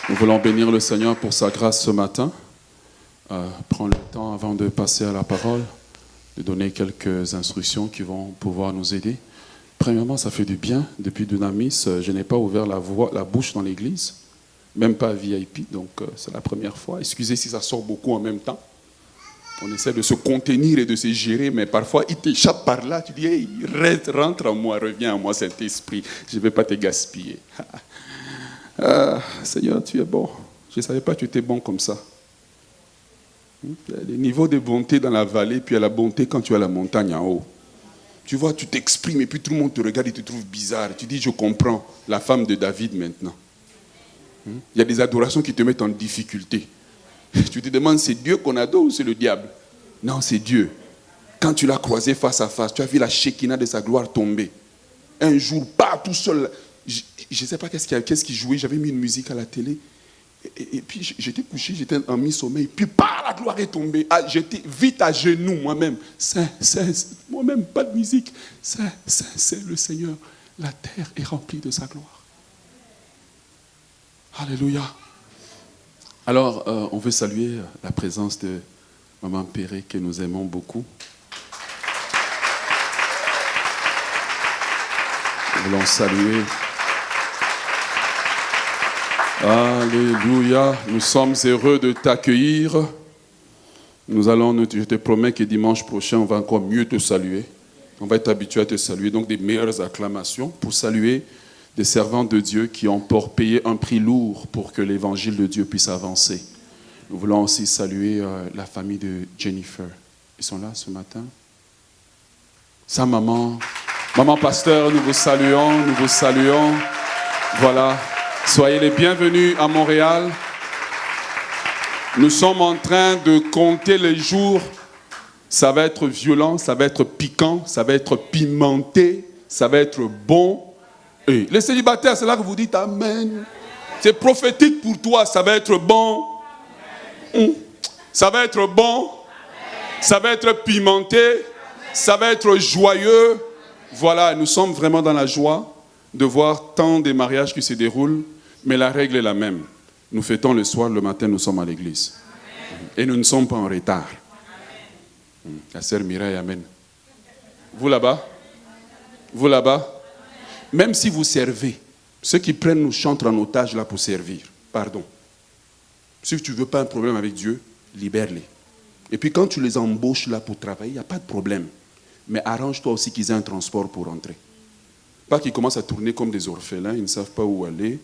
Nous voulons bénir le Seigneur pour sa grâce ce matin. Prends le temps avant de passer à la parole, de donner quelques instructions qui vont pouvoir nous aider. Premièrement, ça fait du bien. Depuis Dunamis, je n'ai pas ouvert la bouche dans l'église, même pas à VIP, donc c'est la première fois. Excusez si ça sort beaucoup en même temps. On essaie de se contenir et de se gérer, mais parfois il t'échappe par là. Tu dis, hey, rentre en moi, reviens en moi, Saint-Esprit. Je ne vais pas te gaspiller. Seigneur, tu es bon. Je ne savais pas que tu étais bon comme ça. Il y a des niveaux de bonté dans la vallée, puis il y a la bonté quand tu es à la montagne en haut. Tu vois, tu t'exprimes et puis tout le monde te regarde et te trouve bizarre. Tu dis, je comprends, la femme de David maintenant. Il y a des adorations qui te mettent en difficulté. Tu te demandes, c'est Dieu qu'on adore ou c'est le diable? Non, c'est Dieu. Quand tu l'as croisé face à face, tu as vu la Shekinah de sa gloire tomber. Un jour, pas tout seul. Je ne sais pas qu'est-ce qui jouait. J'avais mis une musique à la télé. Et puis j'étais couché, j'étais en mi-sommeil. Puis la gloire est tombée. J'étais vite à genoux moi-même. Moi-même, pas de musique. C'est le Seigneur. La terre est remplie de sa gloire. Alléluia. Alors, on veut saluer la présence de Maman Perret que nous aimons beaucoup. Nous voulons saluer. Alléluia. Nous sommes heureux de t'accueillir. Je te promets que dimanche prochain, on va encore mieux te saluer. On va être habitué à te saluer. Donc, des meilleures acclamations pour saluer des servants de Dieu qui ont payé un prix lourd pour que l'évangile de Dieu puisse avancer. Nous voulons aussi saluer la famille de Jennifer. Ils sont là ce matin. Sa maman. Maman pasteur, nous vous saluons, nous vous saluons. Voilà. Soyez les bienvenus à Montréal. Nous sommes en train de compter les jours. Ça va être violent, ça va être piquant, ça va être pimenté, ça va être bon. Et les célibataires, c'est là que vous dites Amen. C'est prophétique pour toi, ça va être bon. Ça va être bon. Ça va être pimenté. Ça va être joyeux. Voilà, nous sommes vraiment dans la joie de voir tant des mariages qui se déroulent, mais la règle est la même. Nous fêtons le soir, le matin, nous sommes à l'église. Et nous ne sommes pas en retard. La sœur Mireille, amen. Vous là-bas? Vous là-bas? Même si vous servez, ceux qui prennent nos chantres en otage là pour servir, pardon. Si tu ne veux pas un problème avec Dieu, libère-les. Et puis quand tu les embauches là pour travailler, il n'y a pas de problème. Mais arrange-toi aussi qu'ils aient un transport pour rentrer. Pas qu'ils commencent à tourner comme des orphelins, ils ne savent pas où aller.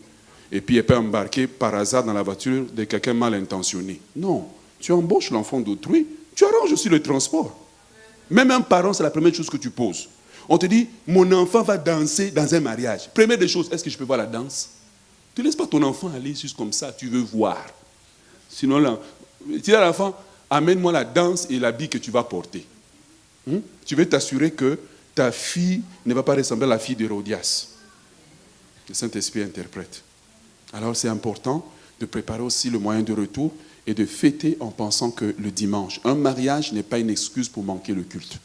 Et puis ils peuvent embarquer par hasard dans la voiture de quelqu'un mal intentionné. Non, tu embauches l'enfant d'autrui, tu arranges aussi le transport. Même un parent, c'est la première chose que tu poses. On te dit, mon enfant va danser dans un mariage. Première des choses, est-ce que je peux voir la danse? Tu ne laisses pas ton enfant aller juste comme ça, tu veux voir. Sinon, là, tu dis à l'enfant, amène-moi la danse et l'habit que tu vas porter. Tu veux t'assurer que ta fille ne va pas ressembler à la fille d'Hérodias. Le Saint-Esprit interprète. Alors c'est important de préparer aussi le moyen de retour et de fêter en pensant que le dimanche, un mariage n'est pas une excuse pour manquer le culte.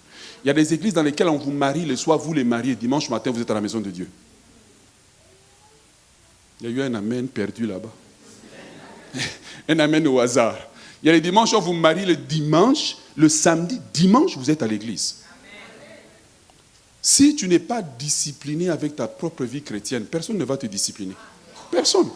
Il y a des églises dans lesquelles on vous marie le soir, vous les mariez, dimanche matin vous êtes à la maison de Dieu. Il y a eu un amen perdu là-bas. Un amen au hasard. Il y a les dimanches, on vous marie le dimanche, le samedi, dimanche vous êtes à l'église. Si tu n'es pas discipliné avec ta propre vie chrétienne, personne ne va te discipliner. Personne.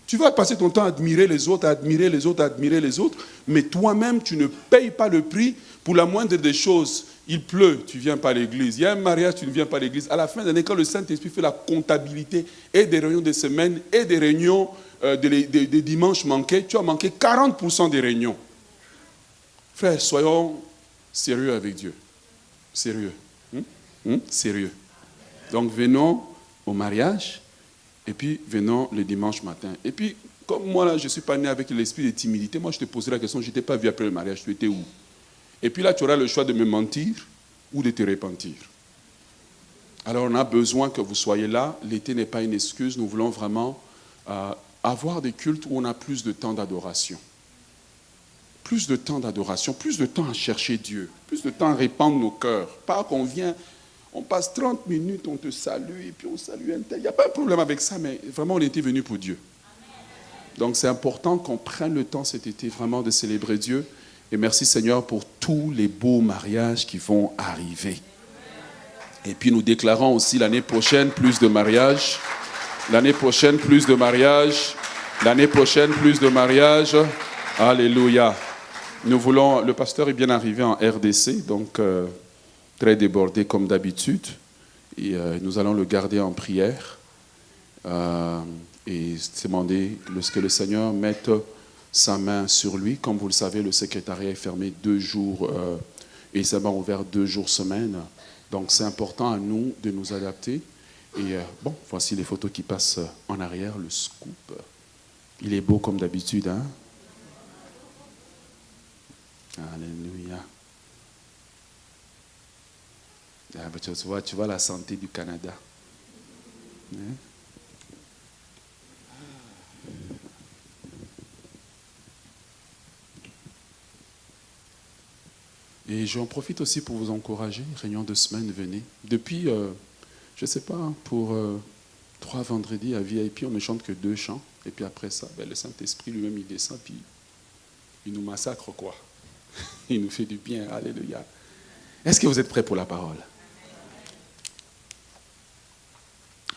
Tu vas passer ton temps à admirer les autres, à admirer les autres, à admirer les autres, mais toi-même, tu ne payes pas le prix pour la moindre des choses. Il pleut, tu ne viens pas à l'église. Il y a un mariage, tu ne viens pas à l'église. À la fin de l'année, quand le Saint-Esprit fait la comptabilité et des réunions de semaine et des réunions des dimanches manqués, tu as manqué 40% des réunions. Frère, soyons sérieux avec Dieu. Sérieux. Sérieux. Donc venons au mariage et puis venons le dimanche matin. Et puis, comme moi là, je ne suis pas né avec l'esprit de timidité, moi je te poserai la question, je ne t'ai pas vu après le mariage, tu étais où? Et puis là, tu auras le choix de me mentir ou de te repentir. Alors on a besoin que vous soyez là. L'été n'est pas une excuse, nous voulons vraiment avoir des cultes où on a plus de temps d'adoration. Plus de temps d'adoration, plus de temps à chercher Dieu, plus de temps à répandre nos cœurs. Pas qu'on vient... On passe 30 minutes, on te salue, et puis on salue un tel. Il n'y a pas de problème avec ça, mais vraiment, on était venu pour Dieu. Donc c'est important qu'on prenne le temps cet été vraiment de célébrer Dieu. Et merci Seigneur pour tous les beaux mariages qui vont arriver. Et puis nous déclarons aussi l'année prochaine plus de mariages. L'année prochaine plus de mariages. L'année prochaine plus de mariages. Alléluia. Nous voulons, le pasteur est bien arrivé en RDC, donc très débordé comme d'habitude. Et nous allons le garder en prière. Et demander que le Seigneur mette sa main sur lui. Comme vous le savez, le secrétariat est fermé 2 jours et seulement ouvert 2 jours semaine. Donc c'est important à nous de nous adapter. Et bon, voici les photos qui passent en arrière, le scoop. Il est beau comme d'habitude, hein? Alléluia. Ah, tu vois la santé du Canada. Hein? Et j'en profite aussi pour vous encourager. Réunion de semaine, venez. Depuis, je ne sais pas, pour 3 vendredis à VIP, on ne chante que 2 chants. Et puis après ça, le Saint-Esprit lui-même, il descend, puis il nous massacre, quoi. Il nous fait du bien. Alléluia. Est-ce que vous êtes prêts pour la parole?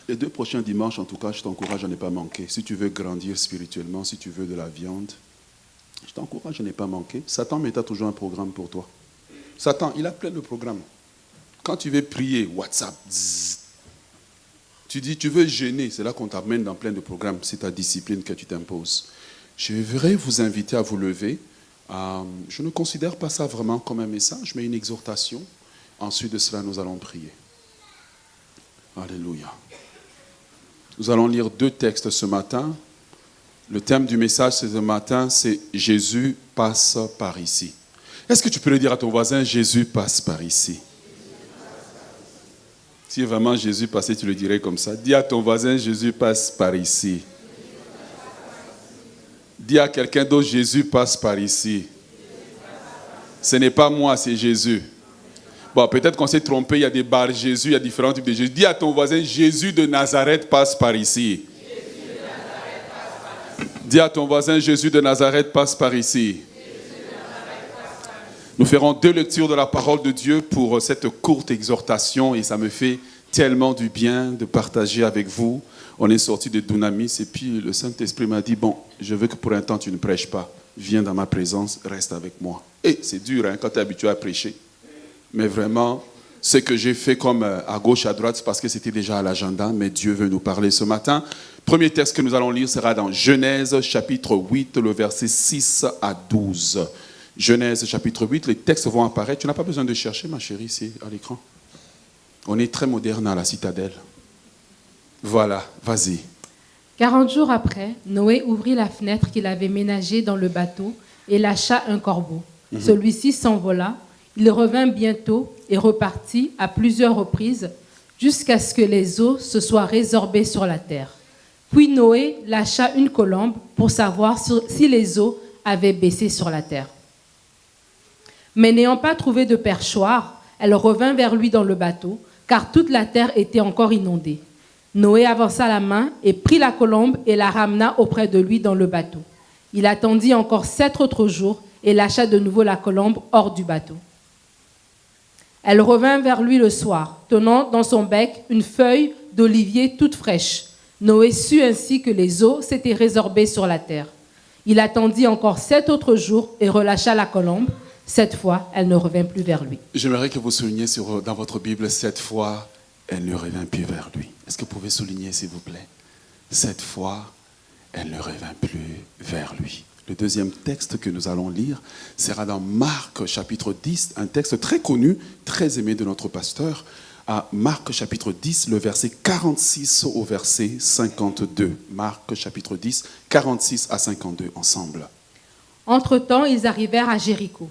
Les 2 prochains dimanches, en tout cas, je t'encourage à ne pas manquer. Si tu veux grandir spirituellement, si tu veux de la viande, je t'encourage à ne pas manquer. Satan met toujours un programme pour toi. Satan, il a plein de programmes. Quand tu veux prier, WhatsApp, zzz, tu dis, tu veux jeûner, c'est là qu'on t'amène dans plein de programmes. C'est ta discipline que tu t'imposes. Je voudrais vous inviter à vous lever. Je ne considère pas ça vraiment comme un message, mais une exhortation. Ensuite de cela, nous allons prier. Alléluia. Nous allons lire 2 textes ce matin. Le thème du message ce matin, c'est « Jésus passe par ici ». Est-ce que tu peux le dire à ton voisin « Jésus passe par ici ». Si vraiment Jésus passait, tu le dirais comme ça. Dis à ton voisin « Jésus passe par ici ». Dis à quelqu'un d'autre « Jésus passe par ici ». Ce n'est pas moi, c'est Jésus. Bon, peut-être qu'on s'est trompé, il y a des bars Jésus, il y a différents types de Jésus. Dis à ton voisin, Jésus de Nazareth passe par ici. Dis à ton voisin, Jésus de Nazareth passe par ici. Nous ferons 2 lectures de la parole de Dieu pour cette courte exhortation et ça me fait tellement du bien de partager avec vous. On est sorti de Dunamis et puis le Saint-Esprit m'a dit, bon, je veux que pour un temps tu ne prêches pas. Viens dans ma présence, reste avec moi. Et c'est dur hein, quand tu es habitué à prêcher. Mais vraiment, ce que j'ai fait comme à gauche, à droite, c'est parce que c'était déjà à l'agenda, mais Dieu veut nous parler ce matin. Premier texte que nous allons lire sera dans Genèse, chapitre 8, le verset 6 à 12. Genèse, chapitre 8, les textes vont apparaître. Tu n'as pas besoin de chercher, ma chérie, c'est à l'écran. On est très moderne à la citadelle. Voilà, vas-y. 40 jours après, Noé ouvrit la fenêtre qu'il avait ménagée dans le bateau et lâcha un corbeau. Celui-ci s'envola. Il revint bientôt et repartit à plusieurs reprises jusqu'à ce que les eaux se soient résorbées sur la terre. Puis Noé lâcha une colombe pour savoir si les eaux avaient baissé sur la terre. Mais n'ayant pas trouvé de perchoir, elle revint vers lui dans le bateau, car toute la terre était encore inondée. Noé avança la main et prit la colombe et la ramena auprès de lui dans le bateau. Il attendit encore 7 autres jours et lâcha de nouveau la colombe hors du bateau. Elle revint vers lui le soir, tenant dans son bec une feuille d'olivier toute fraîche. Noé sut ainsi que les eaux s'étaient résorbées sur la terre. Il attendit encore 7 autres jours et relâcha la colombe. Cette fois, elle ne revint plus vers lui. J'aimerais que vous souligniez dans votre Bible, 7 fois, elle ne revint plus vers lui. Est-ce que vous pouvez souligner, s'il vous plaît? 7 fois, elle ne revint plus vers lui. Le deuxième texte que nous allons lire sera dans Marc chapitre 10, un texte très connu, très aimé de notre pasteur, à Marc chapitre 10, le verset 46 au verset 52. Marc chapitre 10, 46 à 52, ensemble. Entre-temps, ils arrivèrent à Jéricho.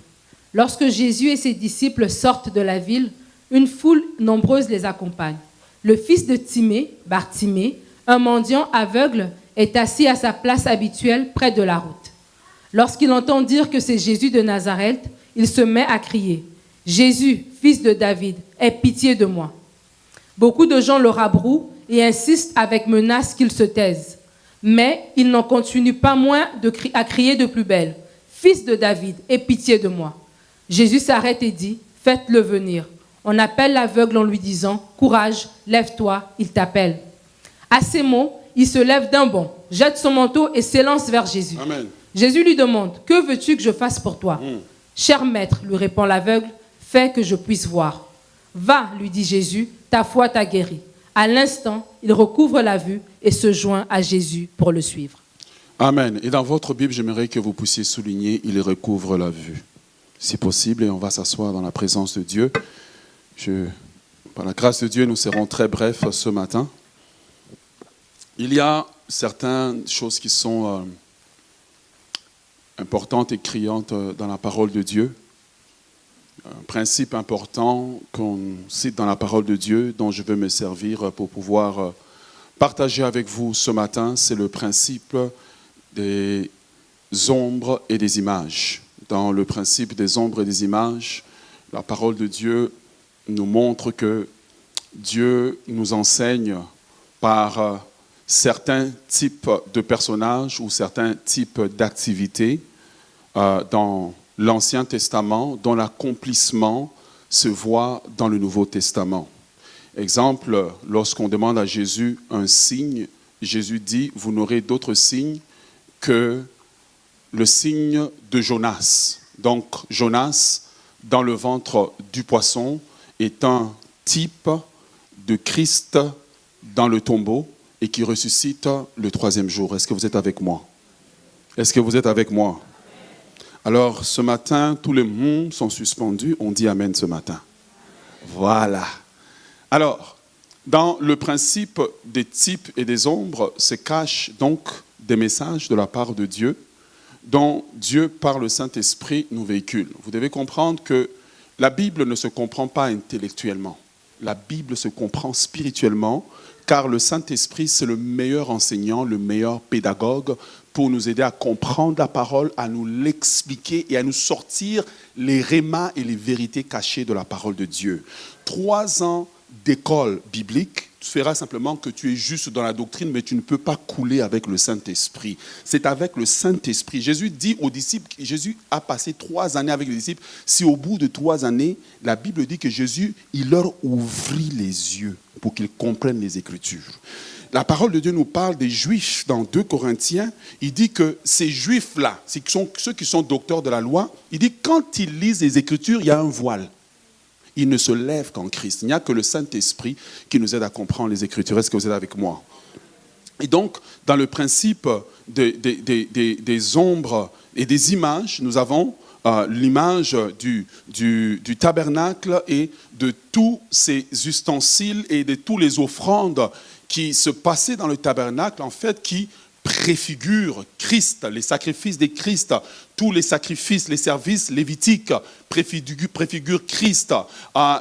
Lorsque Jésus et ses disciples sortent de la ville, une foule nombreuse les accompagne. Le fils de Timée, Bartimée, un mendiant aveugle, est assis à sa place habituelle près de la route. Lorsqu'il entend dire que c'est Jésus de Nazareth, il se met à crier « Jésus, fils de David, aie pitié de moi !» Beaucoup de gens le rabrouent et insistent avec menace qu'il se taise. Mais il n'en continue pas moins à crier de plus belle. Fils de David, aie pitié de moi. Jésus s'arrête et dit, faites-le venir. On appelle l'aveugle en lui disant, courage, lève-toi, il t'appelle. À ces mots, il se lève d'un bond, jette son manteau et s'élance vers Jésus. Amen. Jésus lui demande, que veux-tu que je fasse pour toi? Cher maître, lui répond l'aveugle, fais que je puisse voir. Va, lui dit Jésus, ta foi t'a guéri. À l'instant, il recouvre la vue et se joint à Jésus pour le suivre. Amen. Et dans votre Bible, j'aimerais que vous puissiez souligner, il recouvre la vue. Si possible, et on va s'asseoir dans la présence de Dieu. Par la grâce de Dieu, nous serons très brefs ce matin. Il y a certaines choses qui sont importantes et criantes dans la parole de Dieu. Un principe important qu'on cite dans la parole de Dieu, dont je veux me servir pour pouvoir partager avec vous ce matin, c'est le principe des ombres et des images. Dans le principe des ombres et des images, la parole de Dieu nous montre que Dieu nous enseigne par certains types de personnages ou certains types d'activités dans l'Ancien Testament, dont l'accomplissement se voit dans le Nouveau Testament. Exemple, lorsqu'on demande à Jésus un signe, Jésus dit, vous n'aurez d'autre signe que le signe de Jonas. Donc, Jonas, dans le ventre du poisson, est un type de Christ dans le tombeau et qui ressuscite le troisième jour. Est-ce que vous êtes avec moi? Est-ce que vous êtes avec moi? Alors, ce matin, tous les mondes sont suspendus. On dit Amen ce matin. Voilà. Alors, dans le principe des types et des ombres se cachent donc des messages de la part de Dieu, dont Dieu, par le Saint-Esprit, nous véhicule. Vous devez comprendre que la Bible ne se comprend pas intellectuellement. La Bible se comprend spirituellement, car le Saint-Esprit, c'est le meilleur enseignant, le meilleur pédagogue pour nous aider à comprendre la parole, à nous l'expliquer et à nous sortir les rémas et les vérités cachées de la parole de Dieu. 3 ans d'école biblique fera simplement que tu es juste dans la doctrine, mais tu ne peux pas couler avec le Saint-Esprit. C'est avec le Saint-Esprit. Jésus dit aux disciples, Jésus a passé 3 années avec les disciples. Si au bout de 3 années, la Bible dit que Jésus, il leur ouvrit les yeux pour qu'ils comprennent les Écritures. La parole de Dieu nous parle des Juifs dans 2 Corinthiens. Il dit que ces Juifs-là, ceux qui sont docteurs de la loi, il dit quand ils lisent les Écritures, il y a un voile. Ils ne se lèvent qu'en Christ. Il n'y a que le Saint-Esprit qui nous aide à comprendre les Écritures. Est-ce que vous êtes avec moi? Et donc, dans le principe des ombres et des images, nous avons l'image du tabernacle et de tous ces ustensiles et de tous les offrandes qui se passaient dans le tabernacle, en fait, qui préfigurent Christ, les sacrifices de Christ. Tous les sacrifices, les services lévitiques préfigurent Christ.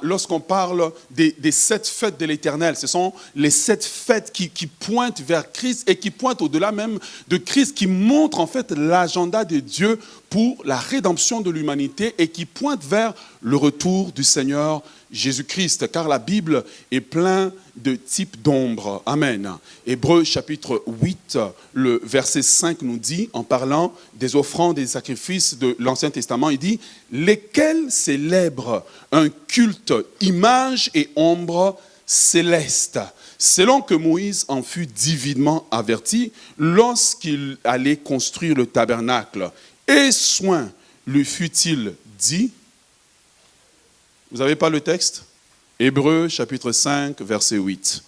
Lorsqu'on parle des 7 fêtes de l'Éternel, ce sont les 7 fêtes qui pointent vers Christ et qui pointent au-delà même de Christ, qui montrent en fait l'agenda de Dieu pour la rédemption de l'humanité et qui pointent vers le retour du Seigneur Jésus-Christ, car la Bible est pleine de types d'ombres. Amen. Hébreux chapitre 8, le verset 5 nous dit, en parlant des offrandes et des sacrifices de l'Ancien Testament, il dit « Lesquels célèbrent un culte, image et ombre céleste, selon que Moïse en fut divinement averti lorsqu'il allait construire le tabernacle. Et soin lui fut-il dit » Vous n'avez pas le texte? Hébreux chapitre 5, verset 8.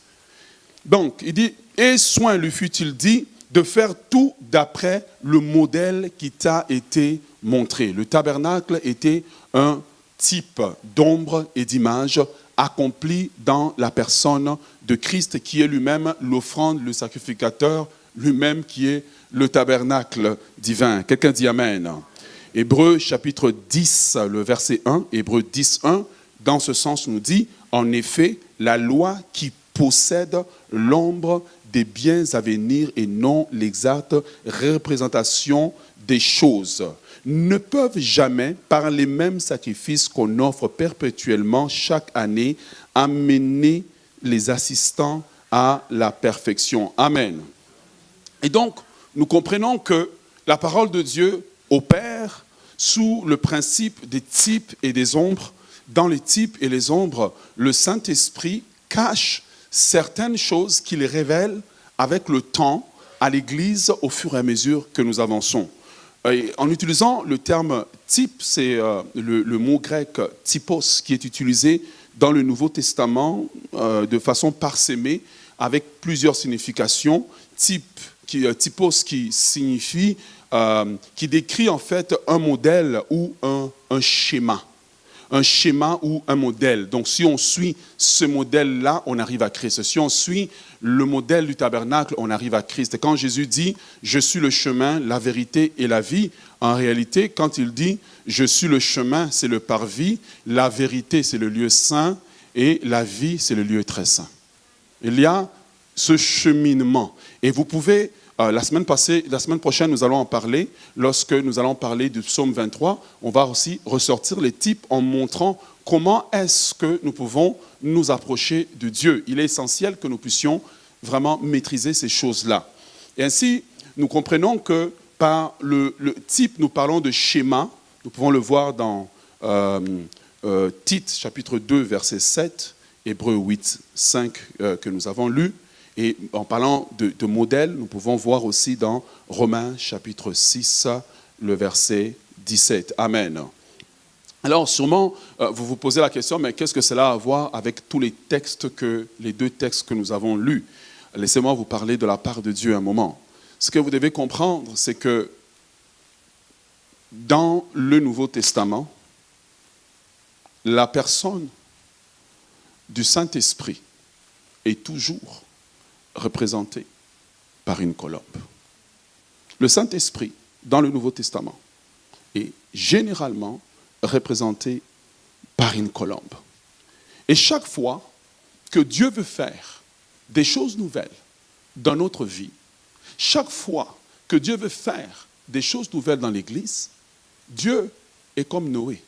Donc, il dit, et soin lui fut-il dit de faire tout d'après le modèle qui t'a été montré. Le tabernacle était un type d'ombre et d'image accompli dans la personne de Christ qui est lui-même l'offrande, le sacrificateur, lui-même qui est le tabernacle divin. Quelqu'un dit Amen. Hébreux chapitre 10, le verset 1, Hébreux 10, 1, dans ce sens nous dit, en effet, la loi qui possède l'ombre des biens à venir et non l'exacte représentation des choses, ne peuvent jamais, par les mêmes sacrifices qu'on offre perpétuellement chaque année, amener les assistants à la perfection. Amen. Et donc, nous comprenons que la parole de Dieu opère sous le principe des types et des ombres. Dans les types et les ombres, le Saint-Esprit cache certaines choses qu'il révèle avec le temps à l'Église au fur et à mesure que nous avançons. Et en utilisant le terme type, c'est le mot grec typos qui est utilisé dans le Nouveau Testament de façon parsemée avec plusieurs significations. Typos qui signifie, qui décrit en fait un modèle ou un schéma. Un schéma ou un modèle. Donc si on suit ce modèle-là, on arrive à Christ. Si on suit le modèle du tabernacle, on arrive à Christ. Et quand Jésus dit « Je suis le chemin, la vérité et la vie », en réalité, quand il dit « Je suis le chemin », c'est le parvis, la vérité, c'est le lieu saint, et la vie, c'est le lieu très saint. Il y a ce cheminement. Et vous pouvez... la semaine prochaine, nous allons en parler. Lorsque nous allons parler du psaume 23, on va aussi ressortir les types en montrant comment est-ce que nous pouvons nous approcher de Dieu. Il est essentiel que nous puissions vraiment maîtriser ces choses-là. Et ainsi, nous comprenons que par le type, nous parlons de schéma. Nous pouvons le voir dans Tite, chapitre 2, verset 7, Hébreux 8, 5, que nous avons lu. Et en parlant de modèle, nous pouvons voir aussi dans Romains chapitre 6, le verset 17. Amen. Alors sûrement, vous vous posez la question, mais qu'est-ce que cela a à voir avec tous les deux textes que nous avons lus? Laissez-moi vous parler de la part de Dieu un moment. Ce que vous devez comprendre, c'est que dans le Nouveau Testament, la personne du Saint-Esprit est toujours représenté par une colombe. Le Saint-Esprit, dans le Nouveau Testament, est généralement représenté par une colombe. Et chaque fois que Dieu veut faire des choses nouvelles dans notre vie, chaque fois que Dieu veut faire des choses nouvelles dans l'Église, Dieu est comme Noé.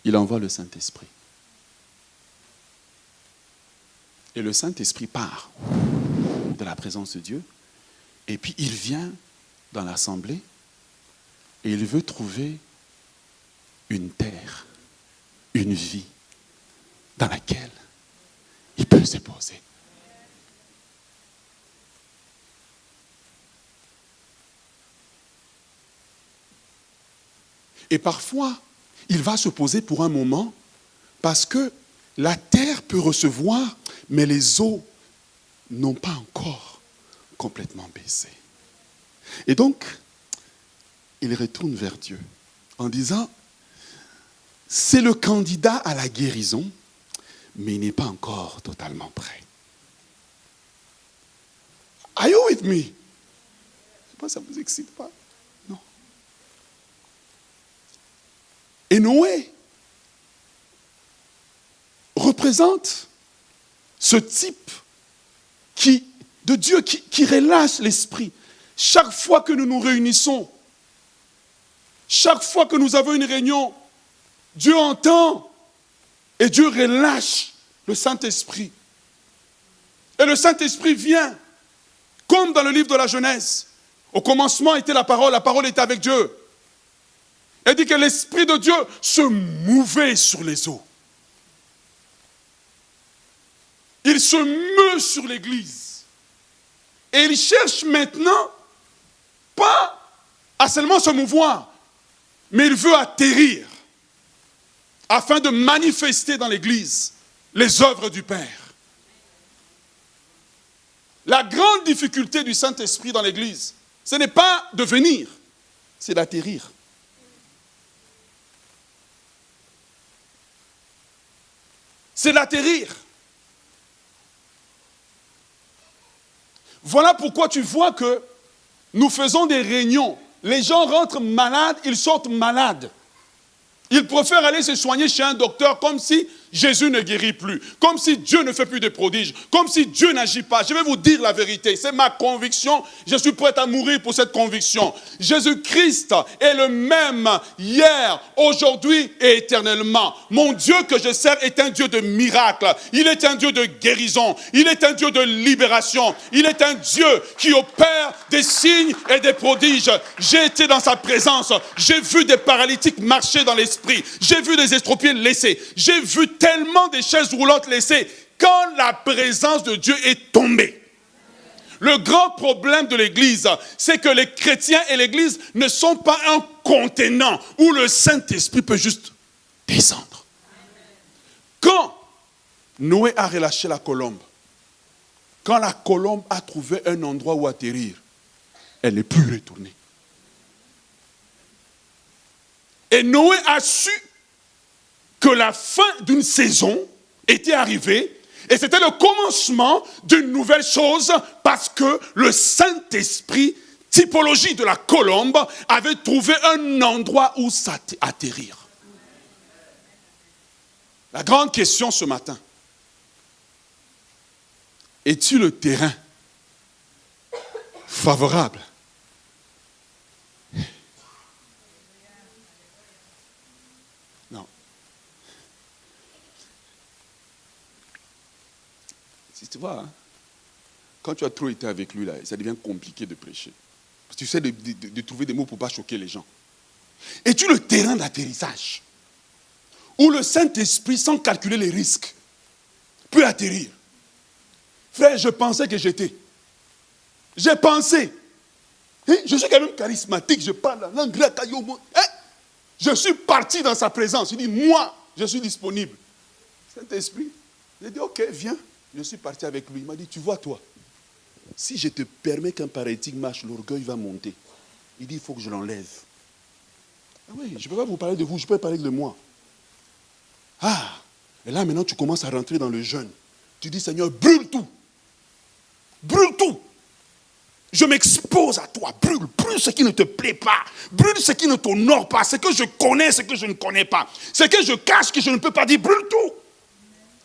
Il envoie le Saint-Esprit. Et le Saint-Esprit part de la présence de Dieu. Et puis il vient dans l'assemblée et il veut trouver une terre, une vie dans laquelle il peut se poser. Et parfois, il va se poser pour un moment parce que la terre peut recevoir, mais les eaux n'ont pas encore complètement baissé. Et donc, il retourne vers Dieu en disant, c'est le candidat à la guérison, mais il n'est pas encore totalement prêt. Are you with me? Je ne sais pas si ça ne vous excite pas. Non. Et Noé représente ce type de Dieu qui relâche l'esprit. Chaque fois que nous nous réunissons, chaque fois que nous avons une réunion, Dieu entend et Dieu relâche le Saint-Esprit. Et le Saint-Esprit vient, comme dans le livre de la Genèse. Au commencement était la parole était avec Dieu. Il dit que l'Esprit de Dieu se mouvait sur les eaux. Il se meut sur l'Église. Et il cherche maintenant, pas à seulement se mouvoir, mais il veut atterrir, afin de manifester dans l'Église les œuvres du Père. La grande difficulté du Saint-Esprit dans l'Église, ce n'est pas de venir, c'est d'atterrir. C'est d'atterrir. Voilà pourquoi tu vois que nous faisons des réunions. Les gens rentrent malades, ils sortent malades. Ils préfèrent aller se soigner chez un docteur comme si Jésus ne guérit plus, comme si Dieu ne fait plus de prodiges, comme si Dieu n'agit pas. Je vais vous dire la vérité, c'est ma conviction, je suis prêt à mourir pour cette conviction. Jésus-Christ est le même hier, aujourd'hui et éternellement. Mon Dieu que je sers est un Dieu de miracles, il est un Dieu de guérison, il est un Dieu de libération, il est un Dieu qui opère des signes et des prodiges. J'ai été dans sa présence, j'ai vu des paralytiques marcher dans l'esprit, j'ai vu des estropiés laissés, j'ai vu tellement de chaises roulantes laissées quand la présence de Dieu est tombée. Le grand problème de l'Église, c'est que les chrétiens et l'Église ne sont pas un contenant où le Saint-Esprit peut juste descendre. Quand Noé a relâché la colombe, quand la colombe a trouvé un endroit où atterrir, elle n'est plus retournée. Et Noé a su que la fin d'une saison était arrivée et c'était le commencement d'une nouvelle chose parce que le Saint-Esprit, typologie de la colombe, avait trouvé un endroit où atterrir. La grande question ce matin, es-tu le terrain favorable ? Non. Si tu vois, hein, quand tu as trop été avec lui, là, ça devient compliqué de prêcher. Parce que tu essaies de trouver des mots pour ne pas choquer les gens. Es-tu le terrain d'atterrissage où le Saint-Esprit, sans calculer les risques, peut atterrir? Frère, je pensais que j'étais. J'ai pensé. Je suis quand même charismatique, je parle la langue grecque. Je suis parti dans sa présence. Il dit, moi, je suis disponible. Saint-Esprit, j'ai dit, ok, viens. Je suis parti avec lui. Il m'a dit, tu vois toi, si je te permets qu'un paralytique marche, l'orgueil va monter. Il dit, il faut que je l'enlève. Ah oui, je ne peux pas vous parler de vous, je peux parler de moi. Ah, et là maintenant tu commences à rentrer dans le jeûne. Tu dis, Seigneur, brûle tout. Brûle tout. Je m'expose à toi. Brûle ce qui ne te plaît pas. Brûle ce qui ne t'honore pas. Ce que je connais, ce que je ne connais pas. Ce que je cache, que je ne peux pas dire. Brûle tout.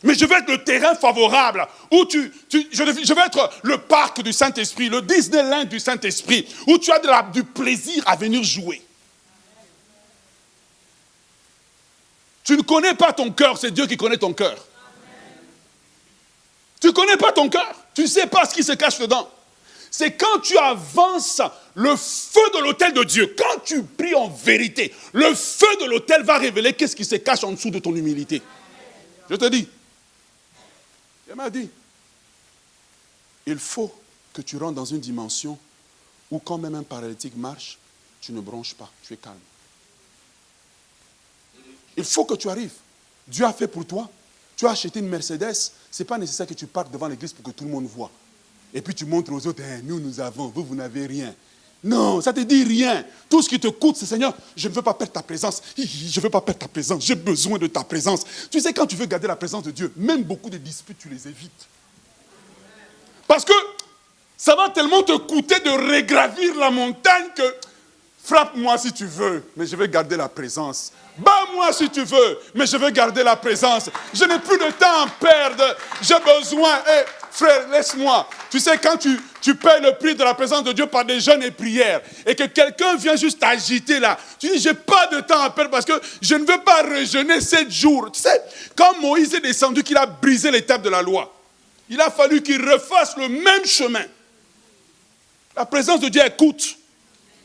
Mais je vais être le terrain favorable où je vais être le parc du Saint-Esprit, le Disneyland du Saint-Esprit, où tu as du plaisir à venir jouer. Tu ne connais pas ton cœur, c'est Dieu qui connaît ton cœur. Tu ne connais pas ton cœur, tu ne sais pas ce qui se cache dedans. C'est quand tu avances le feu de l'autel de Dieu, quand tu pries en vérité, le feu de l'autel va révéler qu'est-ce qui se cache en dessous de ton humilité. Je te dis, il m'a dit, il faut que tu rentres dans une dimension où quand même un paralytique marche, tu ne bronches pas, tu es calme. Il faut que tu arrives. Dieu a fait pour toi. Tu as acheté une Mercedes. Ce n'est pas nécessaire que tu partes devant l'église pour que tout le monde voit. Et puis tu montres aux autres, nous avons, vous n'avez rien. Non, ça ne te dit rien. Tout ce qui te coûte, c'est Seigneur, je ne veux pas perdre ta présence. Je ne veux pas perdre ta présence. J'ai besoin de ta présence. Tu sais, quand tu veux garder la présence de Dieu, même beaucoup de disputes, tu les évites. Parce que ça va tellement te coûter de regravir la montagne que frappe-moi si tu veux, mais je vais garder la présence. Bats-moi si tu veux, mais je vais garder la présence. Je n'ai plus de temps à perdre. J'ai besoin. Frère, laisse-moi. Tu sais, quand tu payes le prix de la présence de Dieu par des jeûnes et prières, et que quelqu'un vient juste t'agiter là, tu dis, j'ai pas de temps à perdre parce que je ne veux pas rejeûner 7 jours. Tu sais, quand Moïse est descendu, qu'il a brisé l'étape de la loi, il a fallu qu'il refasse le même chemin. La présence de Dieu, elle coûte.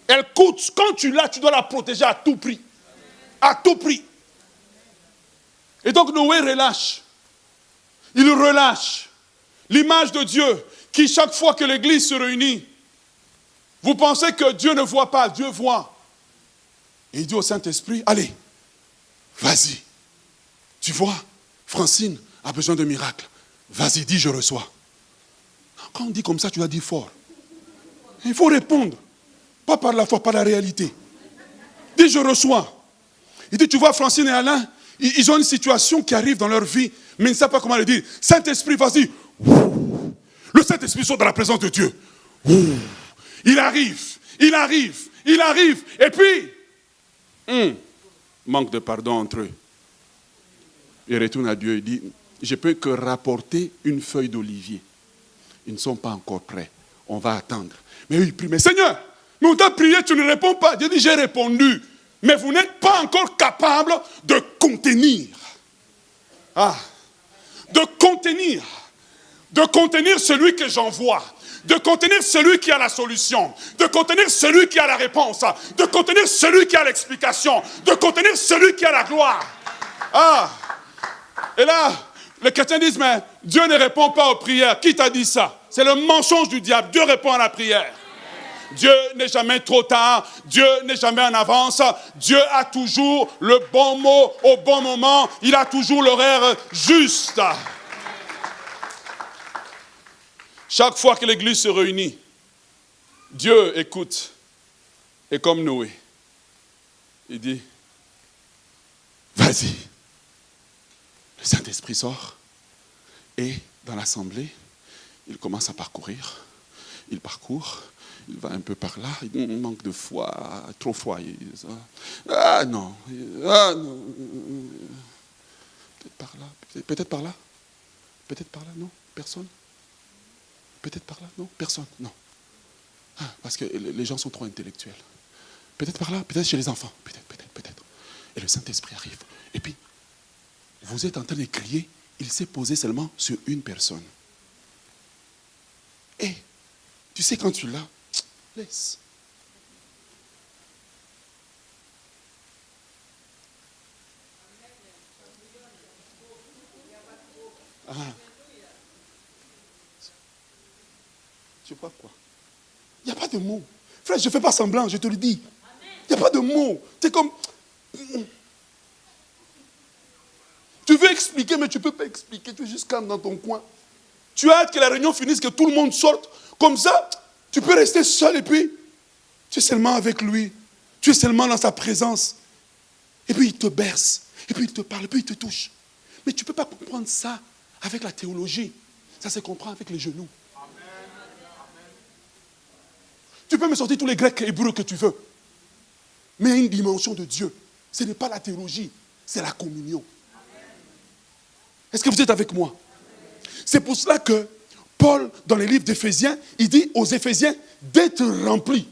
Elle coûte. Quand tu l'as, tu dois la protéger à tout prix. À tout prix. Et donc Noé relâche. Il relâche l'image de Dieu qui, chaque fois que l'église se réunit, vous pensez que Dieu ne voit pas, Dieu voit. Et il dit au Saint-Esprit, allez, vas-y. Tu vois, Francine a besoin de miracles. Vas-y, dis, je reçois. Quand on dit comme ça, tu dois dire fort. Il faut répondre. Pas par la foi, par la réalité. Dis, je reçois. Il dit, tu vois, Francine et Alain, ils ont une situation qui arrive dans leur vie, mais ils ne savent pas comment le dire. Saint-Esprit, vas-y. Le Saint-Esprit sort dans la présence de Dieu. Il arrive. Et puis, manque de pardon entre eux. Il retourne à Dieu et dit, je peux que rapporter une feuille d'olivier. Ils ne sont pas encore prêts. On va attendre. Mais il prie, mais Seigneur, mais on t'a prié, tu ne réponds pas. Dieu dit, j'ai répondu. Mais vous n'êtes pas encore capable de contenir. De contenir celui que j'envoie. De contenir celui qui a la solution, de contenir celui qui a la réponse, de contenir celui qui a l'explication, de contenir celui qui a la gloire. Et là, les chrétiens disent, mais Dieu ne répond pas aux prières. Qui t'a dit ça? C'est le mensonge du diable. Dieu répond à la prière. Dieu n'est jamais trop tard. Dieu n'est jamais en avance. Dieu a toujours le bon mot au bon moment. Il a toujours l'horaire juste. Chaque fois que l'église se réunit, Dieu écoute. Et comme Noé, il dit, vas-y. Le Saint-Esprit sort. Et dans l'assemblée, il commence à parcourir. Il parcourt. Il va un peu par là. Il manque de foi. Trop foi. Non. Non. Peut-être par là. Peut-être par là. Peut-être par là. Non. Personne. Peut-être par là, non, personne, non. Parce que les gens sont trop intellectuels. Peut-être par là, peut-être chez les enfants, peut-être. Et le Saint-Esprit arrive. Et puis, vous êtes en train de crier, il s'est posé seulement sur une personne. Et, tu sais, quand tu l'as, laisse. Tu crois quoi? Il n'y a pas de mots. Frère, je ne fais pas semblant, je te le dis. Il n'y a pas de mots. C'est comme... Tu veux expliquer, mais tu ne peux pas expliquer. Tu es juste calme dans ton coin. Tu as hâte que la réunion finisse, que tout le monde sorte. Comme ça, tu peux rester seul et puis, tu es seulement avec lui. Tu es seulement dans sa présence. Et puis, il te berce. Et puis, il te parle. Et puis, il te touche. Mais tu ne peux pas comprendre ça avec la théologie. Ça se comprend avec les genoux. Tu peux me sortir tous les grecs et hébreux que tu veux. Mais il y a une dimension de Dieu. Ce n'est pas la théologie, c'est la communion. Est-ce que vous êtes avec moi? C'est pour cela que Paul, dans les livres d'Éphésiens, il dit aux Éphésiens d'être remplis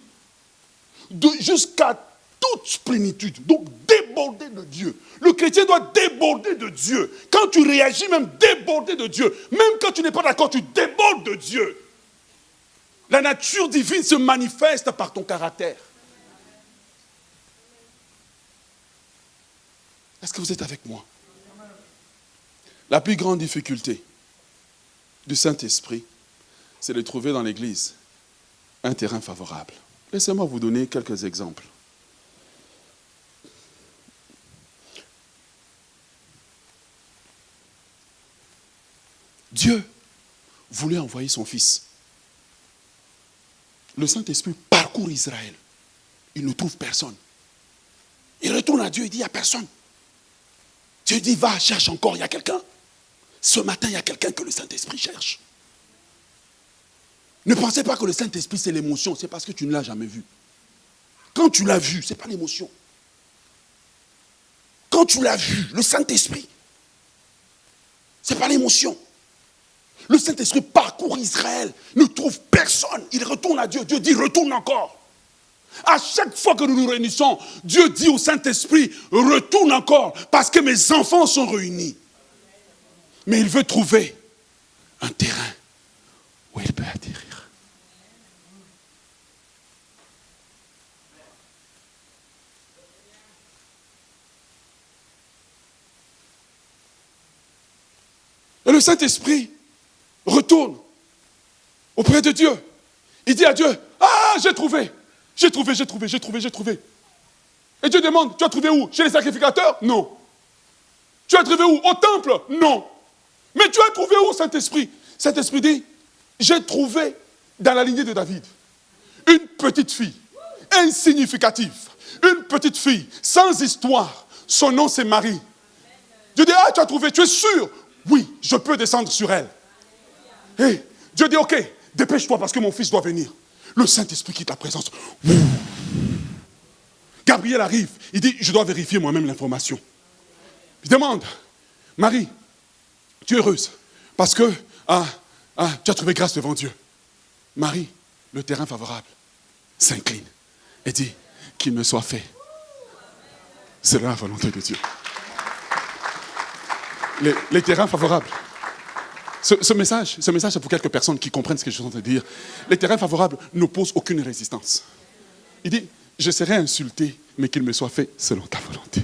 jusqu'à toute plénitude. Donc déborder de Dieu. Le chrétien doit déborder de Dieu. Quand tu réagis, même déborder de Dieu. Même quand tu n'es pas d'accord, tu débordes de Dieu. La nature divine se manifeste par ton caractère. Est-ce que vous êtes avec moi? La plus grande difficulté du Saint-Esprit, c'est de trouver dans l'Église un terrain favorable. Laissez-moi vous donner quelques exemples. Dieu voulait envoyer son Fils. Le Saint-Esprit parcourt Israël. Il ne trouve personne. Il retourne à Dieu et dit, il n'y a personne. Dieu dit, va, cherche encore, il y a quelqu'un. Ce matin, il y a quelqu'un que le Saint-Esprit cherche. Ne pensez pas que le Saint-Esprit, c'est l'émotion. C'est parce que tu ne l'as jamais vu. Quand tu l'as vu, ce n'est pas l'émotion. Quand tu l'as vu, le Saint-Esprit, ce n'est pas l'émotion. Le Saint-Esprit parcourt Israël, ne trouve personne. Il retourne à Dieu. Dieu dit, retourne encore. À chaque fois que nous nous réunissons, Dieu dit au Saint-Esprit, retourne encore, parce que mes enfants sont réunis. Mais il veut trouver un terrain où il peut atterrir. Et le Saint-Esprit retourne auprès de Dieu. Il dit à Dieu, ah, j'ai trouvé. Et Dieu demande, tu as trouvé où? Chez les sacrificateurs? Non. Tu as trouvé où? Au temple? Non. Mais tu as trouvé où, Saint-Esprit? Saint-Esprit dit, j'ai trouvé dans la lignée de David une petite fille insignificative, une petite fille sans histoire. Son nom, c'est Marie. Dieu dit, ah, tu as trouvé, tu es sûr? Oui, je peux descendre sur elle. Et Dieu dit, ok, dépêche-toi parce que mon fils doit venir. Le Saint-Esprit quitte la présence. Gabriel arrive, il dit, je dois vérifier moi-même l'information. Il demande, Marie, tu es heureuse parce que tu as trouvé grâce devant Dieu. Marie, le terrain favorable, s'incline et dit qu'il me soit fait. C'est la volonté de Dieu. Les terrains favorables. Ce message, c'est pour quelques personnes qui comprennent ce que je suis en train de dire. Les terrains favorables n'opposent aucune résistance. Il dit, je serai insulté, mais qu'il me soit fait selon ta volonté.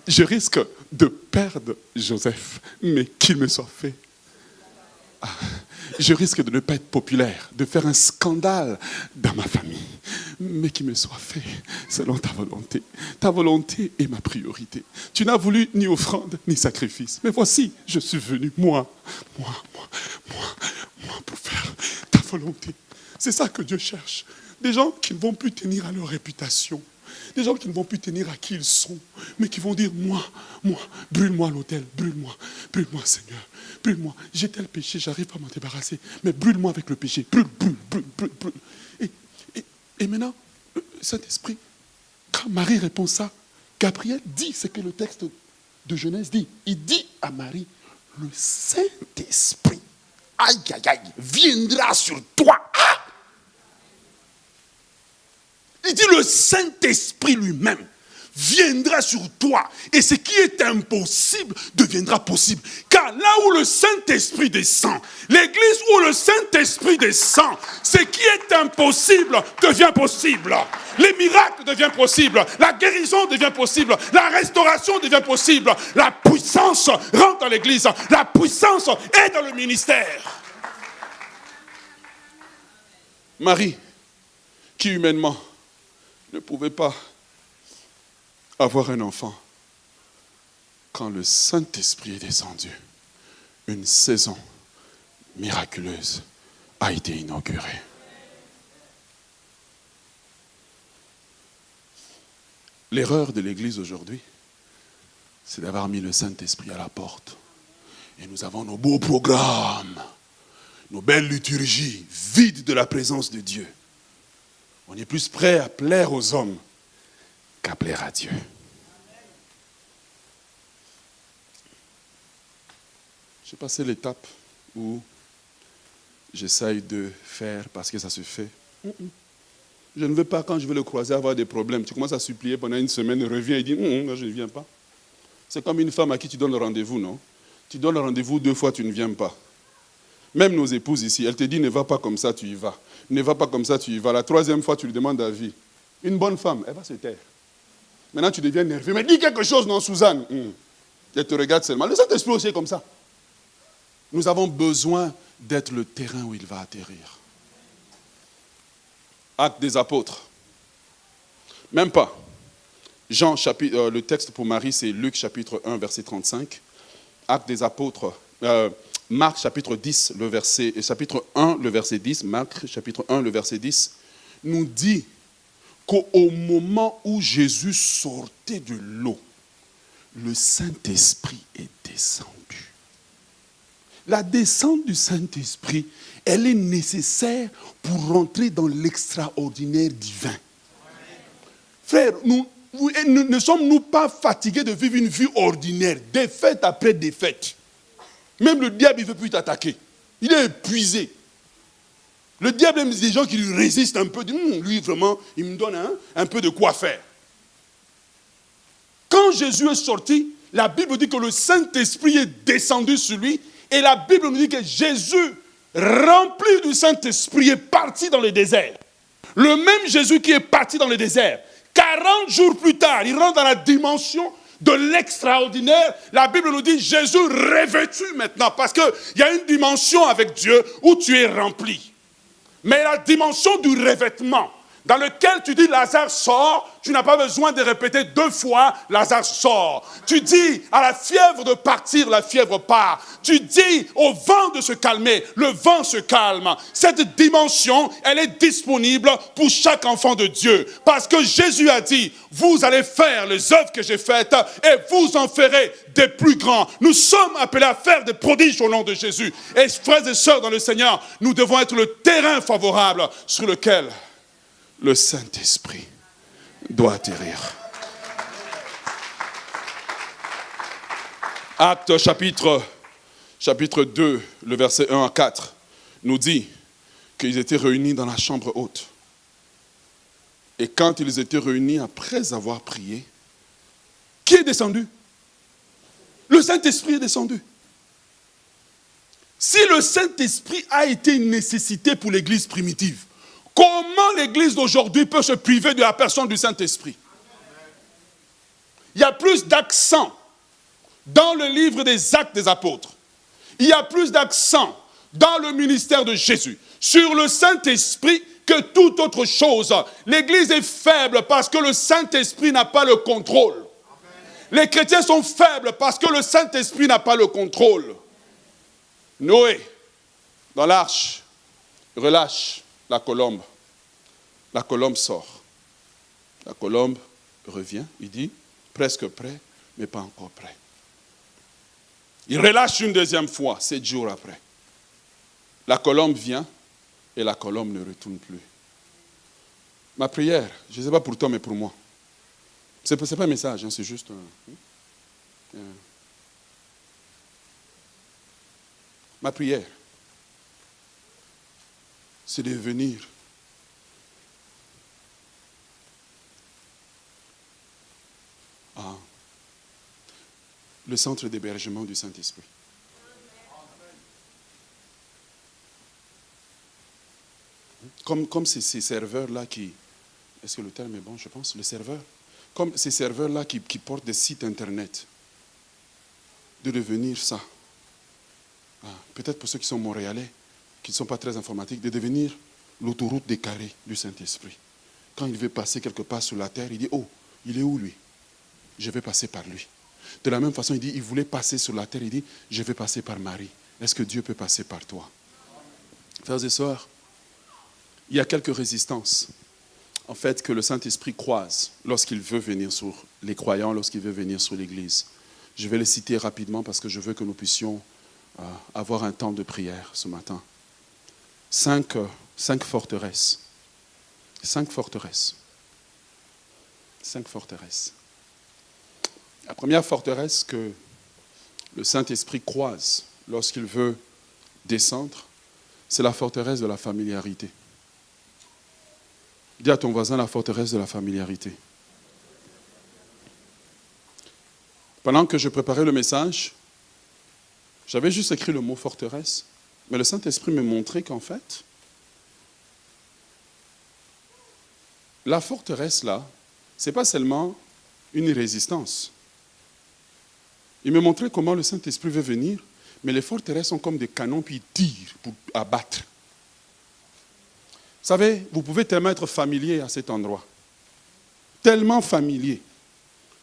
Je risque de perdre Joseph, mais qu'il me soit fait. Je risque de ne pas être populaire, de faire un scandale dans ma famille, mais qu'il me soit fait selon ta volonté. Ta volonté est ma priorité. Tu n'as voulu ni offrande, ni sacrifice. Mais voici, je suis venu, moi, pour faire ta volonté. C'est ça que Dieu cherche. Des gens qui ne vont plus tenir à leur réputation. Des gens qui ne vont plus tenir à qui ils sont, mais qui vont dire, moi, brûle-moi l'autel, brûle-moi, Seigneur, brûle-moi. J'ai tel péché, j'arrive pas à m'en débarrasser, mais brûle-moi avec le péché, brûle. Et maintenant, Saint-Esprit, quand Marie répond ça, Gabriel dit ce que le texte de Genèse dit. Il dit à Marie, le Saint-Esprit, viendra sur toi. Il dit le Saint-Esprit lui-même viendra sur toi. Et ce qui est impossible deviendra possible. Car là où le Saint-Esprit descend, l'église où le Saint-Esprit descend, ce qui est impossible devient possible. Les miracles deviennent possibles. La guérison devient possible. La restauration devient possible. La puissance rentre dans l'église. La puissance est dans le ministère. Marie, qui humainement ne pouvait pas avoir un enfant. Quand le Saint-Esprit est descendu, une saison miraculeuse a été inaugurée. L'erreur de l'Église aujourd'hui, c'est d'avoir mis le Saint-Esprit à la porte. Et nous avons nos beaux programmes, nos belles liturgies, vides de la présence de Dieu. On est plus prêt à plaire aux hommes qu'à plaire à Dieu. J'ai passé l'étape où j'essaye de faire parce que ça se fait. Je ne veux pas, quand je vais le croiser, avoir des problèmes. Tu commences à supplier pendant une semaine, reviens et dis, non, je ne viens pas. C'est comme une femme à qui tu donnes le rendez-vous, non? Tu donnes le rendez-vous 2 fois, tu ne viens pas. Même nos épouses ici, elles te disent, ne va pas comme ça, tu y vas. Ne va pas comme ça, tu y vas. La 3e fois, tu lui demandes d'avis. Une bonne femme, elle va se taire. Maintenant, tu deviens nerveux. Mais dis quelque chose, non, Suzanne? Elle te regarde seulement. Le Saint-Esprit aussi est comme ça. Nous avons besoin d'être le terrain où il va atterrir. Actes des apôtres. Même pas. Jean, le texte pour Marie, c'est Luc chapitre 1, verset 35. Actes des apôtres. Marc chapitre 10, chapitre 1, le verset 10, Marc chapitre 1, le verset 10, nous dit qu'au moment où Jésus sortait de l'eau, le Saint-Esprit est descendu. La descente du Saint-Esprit, elle est nécessaire pour rentrer dans l'extraordinaire divin. Frère, ne sommes-nous pas fatigués de vivre une vie ordinaire, défaite après défaite? Même le diable, il ne veut plus t'attaquer. Il est épuisé. Le diable aime des gens qui lui résistent un peu. Lui, vraiment, il me donne un peu de quoi faire. Quand Jésus est sorti, la Bible dit que le Saint-Esprit est descendu sur lui. Et la Bible nous dit que Jésus, rempli du Saint-Esprit, est parti dans le désert. Le même Jésus qui est parti dans le désert, 40 jours plus tard, il rentre dans la dimension de l'extraordinaire. La Bible nous dit Jésus revêtu maintenant, parce qu'il y a une dimension avec Dieu où tu es rempli. Mais la dimension du revêtement, dans lequel tu dis Lazare sort, tu n'as pas besoin de répéter 2 fois Lazare sort. Tu dis à la fièvre de partir, la fièvre part. Tu dis au vent de se calmer, le vent se calme. Cette dimension, elle est disponible pour chaque enfant de Dieu. Parce que Jésus a dit, vous allez faire les œuvres que j'ai faites et vous en ferez des plus grands. Nous sommes appelés à faire des prodiges au nom de Jésus. Et frères et sœurs dans le Seigneur, nous devons être le terrain favorable sur lequel le Saint-Esprit doit atterrir. Actes chapitre 2, le verset 1 à 4, nous dit qu'ils étaient réunis dans la chambre haute. Et quand ils étaient réunis, après avoir prié, qui est descendu? Le Saint-Esprit est descendu. Si le Saint-Esprit a été une nécessité pour l'Église primitive, comment l'Église d'aujourd'hui peut se priver de la personne du Saint-Esprit? Il y a plus d'accent dans le livre des Actes des Apôtres. Il y a plus d'accent dans le ministère de Jésus sur le Saint-Esprit que toute autre chose. L'Église est faible parce que le Saint-Esprit n'a pas le contrôle. Les chrétiens sont faibles parce que le Saint-Esprit n'a pas le contrôle. Noé, dans l'arche, relâche la colombe. La colombe sort. La colombe revient, il dit, presque prêt, mais pas encore prêt. Il relâche une deuxième fois, 7 jours après. La colombe vient et la colombe ne retourne plus. Ma prière, je ne sais pas pour toi, mais pour moi. Ce n'est pas un message, hein, c'est juste ma prière, c'est de devenir le centre d'hébergement du Saint-Esprit. Comme ces serveurs-là qui... Est-ce que le terme est bon, je pense? Le serveur. Comme ces serveurs-là qui portent des sites Internet. De devenir ça. Peut-être pour ceux qui sont montréalais, qui ne sont pas très informatiques, de devenir l'autoroute des carrés du Saint-Esprit. Quand il veut passer quelque part sur la terre, il dit, oh, il est où lui? Je vais passer par lui. De la même façon, il dit, il voulait passer sur la terre, il dit, je vais passer par Marie. Est-ce que Dieu peut passer par toi? Frères et sœurs, il y a quelques résistances, en fait, que le Saint-Esprit croise lorsqu'il veut venir sur les croyants, lorsqu'il veut venir sur l'Église. Je vais les citer rapidement parce que je veux que nous puissions avoir un temps de prière ce matin. 5 forteresses. 5 forteresses. 5 forteresses. La première forteresse que le Saint-Esprit croise lorsqu'il veut descendre, c'est la forteresse de la familiarité. Dis à ton voisin la forteresse de la familiarité. Pendant que je préparais le message, j'avais juste écrit le mot forteresse, mais le Saint-Esprit me montrait qu'en fait, la forteresse là, ce n'est pas seulement une résistance. Il me montrait comment le Saint-Esprit veut venir, mais les forteresses sont comme des canons puis ils tirent pour abattre. Vous savez, vous pouvez tellement être familier à cet endroit, tellement familier,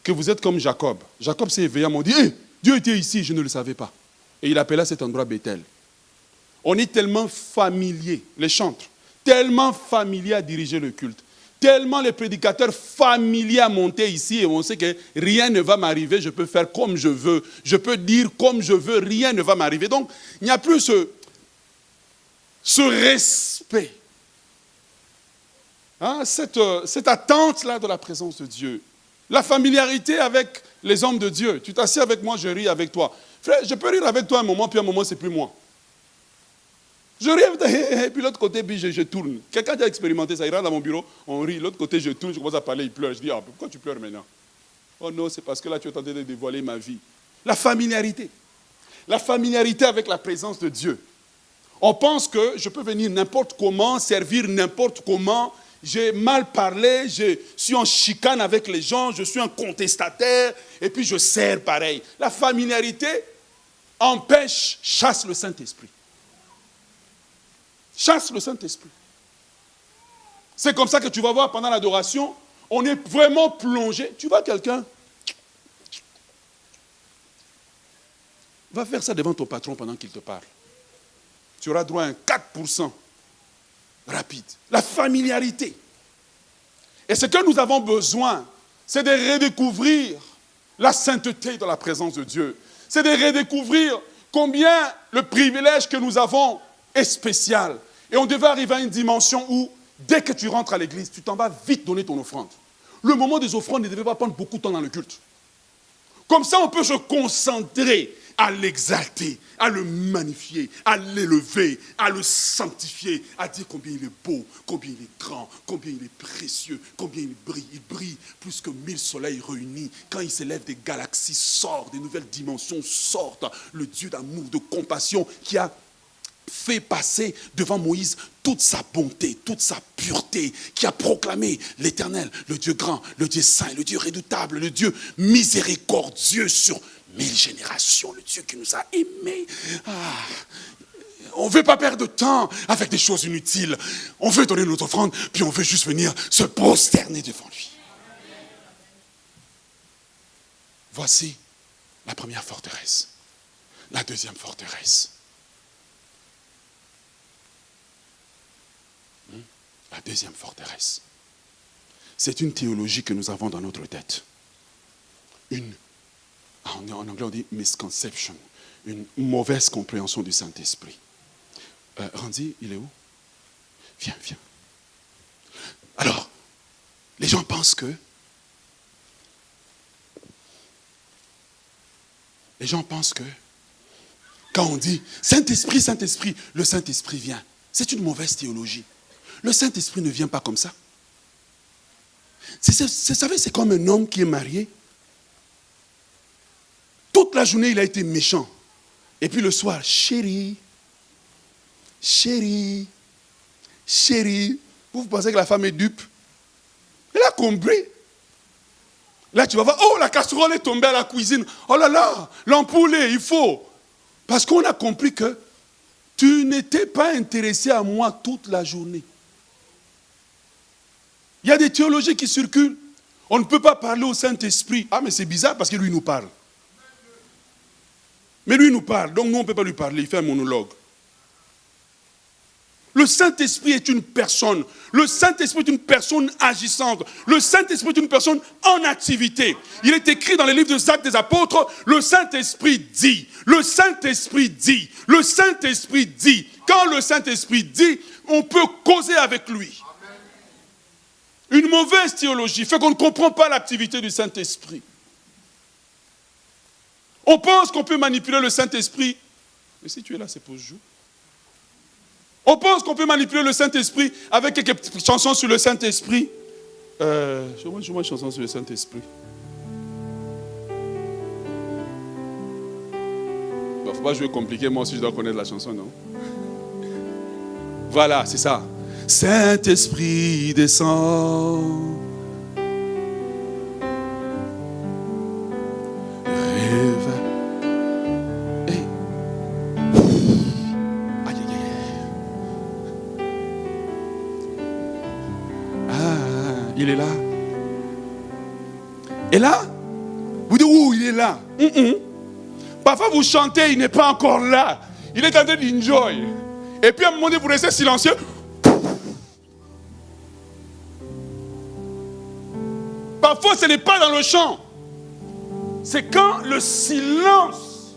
que vous êtes comme Jacob. Jacob s'est éveillé, m'a dit, hey, Dieu était ici, je ne le savais pas. Et il appela cet endroit Bethel. On est tellement familier, les chantres, tellement familiers à diriger le culte, tellement les prédicateurs familiers à monter ici, et on sait que rien ne va m'arriver, je peux faire comme je veux, je peux dire comme je veux, rien ne va m'arriver. Donc, il n'y a plus ce respect. Cette attente-là de la présence de Dieu. La familiarité avec les hommes de Dieu. Tu t'assieds avec moi, je ris avec toi. Frère, je peux rire avec toi un moment, puis un moment, c'est plus moi. Je ris, et puis l'autre côté, puis je tourne. Quelqu'un qui a expérimenté ça, il rentre dans mon bureau, on rit. L'autre côté, je tourne, je commence à parler, il pleure. Je dis, pourquoi tu pleures maintenant? Oh non, c'est parce que là, tu es en train de dévoiler ma vie. La familiarité. La familiarité avec la présence de Dieu. On pense que je peux venir n'importe comment, servir n'importe comment. J'ai mal parlé, je suis en chicane avec les gens, je suis un contestataire, et puis je sers pareil. La familiarité chasse le Saint-Esprit. Chasse le Saint-Esprit. C'est comme ça que tu vas voir pendant l'adoration, on est vraiment plongé. Tu vois quelqu'un, va faire ça devant ton patron pendant qu'il te parle. Tu auras droit à un 4% rapide. La familiarité. Et ce que nous avons besoin, c'est de redécouvrir la sainteté de la présence de Dieu. C'est de redécouvrir combien le privilège que nous avons est spécial. Et on devait arriver à une dimension où, dès que tu rentres à l'église, tu t'en vas vite donner ton offrande. Le moment des offrandes ne devait pas prendre beaucoup de temps dans le culte. Comme ça, on peut se concentrer à l'exalter, à le magnifier, à l'élever, à le sanctifier, à dire combien il est beau, combien il est grand, combien il est précieux, combien il brille. Il brille plus que 1000 soleils réunis. Quand il s'élève, des galaxies sortent, des nouvelles dimensions sortent. Le Dieu d'amour, de compassion qui a fait passer devant Moïse toute sa bonté, toute sa pureté, qui a proclamé l'Éternel, le Dieu grand, le Dieu saint, le Dieu redoutable, le Dieu miséricordieux sur 1000 générations, le Dieu qui nous a aimés. On ne veut pas perdre de temps avec des choses inutiles. On veut donner notre offrande, puis on veut juste venir se prosterner devant lui. Voici la première forteresse. La deuxième forteresse. La deuxième forteresse. C'est une théologie que nous avons dans notre tête. En anglais on dit misconception, une mauvaise compréhension du Saint-Esprit. Randy, il est où? Viens. Alors, les gens pensent que quand on dit Saint-Esprit, Saint-Esprit, le Saint-Esprit vient. C'est une mauvaise théologie. Le Saint-Esprit ne vient pas comme ça. Vous savez, c'est comme un homme qui est marié. Toute la journée, il a été méchant. Et puis le soir, chérie. Vous pensez que la femme est dupe? Elle a compris. Là, tu vas voir, oh, la casserole est tombée à la cuisine. Oh là là, l'ampoule, il faut. Parce qu'on a compris que tu n'étais pas intéressé à moi toute la journée. Il y a des théologies qui circulent. On ne peut pas parler au Saint-Esprit. Ah, mais c'est bizarre parce que lui nous parle. Mais lui nous parle, donc nous on ne peut pas lui parler. Il fait un monologue. Le Saint-Esprit est une personne. Le Saint-Esprit est une personne agissante. Le Saint-Esprit est une personne en activité. Il est écrit dans les livres des Actes des Apôtres, le Saint-Esprit dit. Le Saint-Esprit dit. Le Saint-Esprit dit. Quand le Saint-Esprit dit, on peut causer avec lui. Une mauvaise théologie fait qu'on ne comprend pas l'activité du Saint-Esprit. On pense qu'on peut manipuler le Saint-Esprit. Mais si tu es là, c'est pour ce jour. On pense qu'on peut manipuler le Saint-Esprit avec quelques petites chansons sur le Saint-Esprit. Joue-moi une chanson sur le Saint-Esprit. Il ne faut pas jouer compliqué, moi aussi je dois connaître la chanson, non? Voilà, c'est ça. Saint-Esprit descend. Rêve. Hey. Aïe, aïe, aïe. Ah, il est là. Et là, vous dites, où il est là? Parfois vous chantez, il n'est pas encore là. Il est en train d'enjoy. Et puis à un moment donné, vous restez silencieux. Parfois, ce n'est pas dans le chant. C'est quand le silence.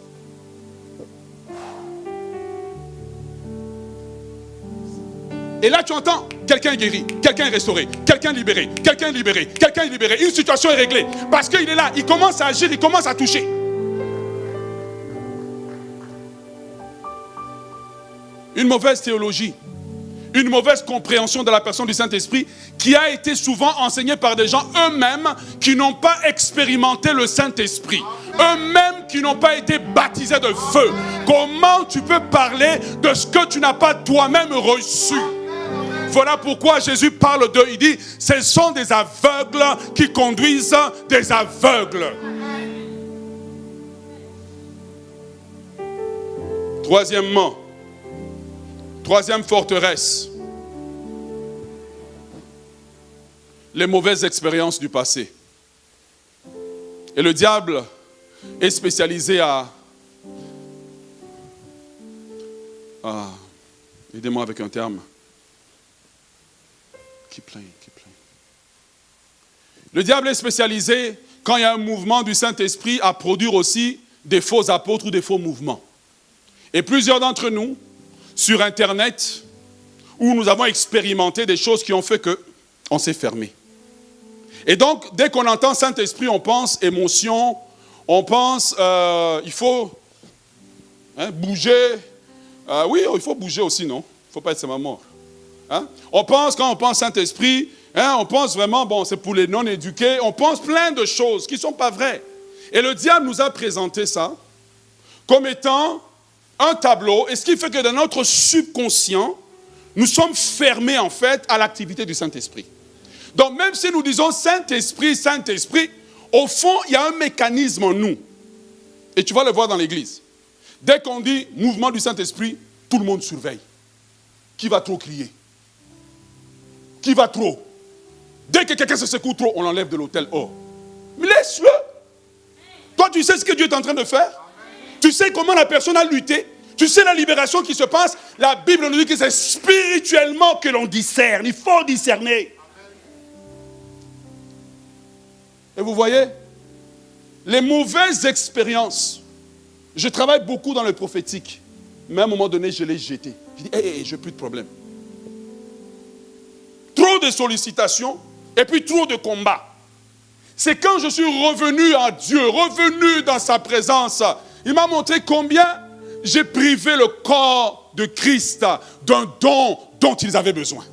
Et là, tu entends, quelqu'un est guéri, quelqu'un est restauré, quelqu'un est libéré, quelqu'un est libéré, quelqu'un est libéré. Une situation est réglée. Parce qu'il est là, il commence à agir, il commence à toucher. Une mauvaise théologie, une mauvaise compréhension de la personne du Saint-Esprit qui a été souvent enseignée par des gens eux-mêmes qui n'ont pas expérimenté le Saint-Esprit. Eux-mêmes qui n'ont pas été baptisés de feu. Comment tu peux parler de ce que tu n'as pas toi-même reçu? Voilà pourquoi Jésus parle d'eux. Il dit, ce sont des aveugles qui conduisent des aveugles. Troisièmement, troisième forteresse, les mauvaises expériences du passé. Et le diable est spécialisé à... aidez-moi avec un terme. Keep playing. Le diable est spécialisé, quand il y a un mouvement du Saint-Esprit, à produire aussi des faux apôtres ou des faux mouvements. Et plusieurs d'entre nous, sur Internet, où nous avons expérimenté des choses qui ont fait qu'on s'est fermé. Et donc, dès qu'on entend Saint-Esprit, on pense émotion, On pense il faut bouger. Oui, il faut bouger aussi, non? Il ne faut pas être seulement mort. Hein? On pense, quand on pense Saint-Esprit, on pense vraiment, bon, c'est pour les non-éduqués. On pense plein de choses qui ne sont pas vraies. Et le diable nous a présenté ça comme étant un tableau. Et ce qui fait que dans notre subconscient, nous sommes fermés en fait à l'activité du Saint-Esprit. Donc même si nous disons Saint-Esprit, Saint-Esprit, au fond, il y a un mécanisme en nous. Et tu vas le voir dans l'église. Dès qu'on dit mouvement du Saint-Esprit, tout le monde surveille. Qui va trop crier? Qui va trop? Dès que quelqu'un se secoue trop, on l'enlève de l'autel. Oh. Mais laisse-le. Toi, tu sais ce que Dieu est en train de faire? Tu sais comment la personne a lutté? Tu sais la libération qui se passe? La Bible nous dit que c'est spirituellement que l'on discerne. Il faut discerner. Et vous voyez, les mauvaises expériences. Je travaille beaucoup dans le prophétique. Mais à un moment donné, je l'ai jeté. Je dis, hey, je n'ai plus de problème. Trop de sollicitations et puis trop de combats. C'est quand je suis revenu à Dieu, revenu dans sa présence, il m'a montré combien j'ai privé le corps de Christ d'un don dont ils avaient besoin.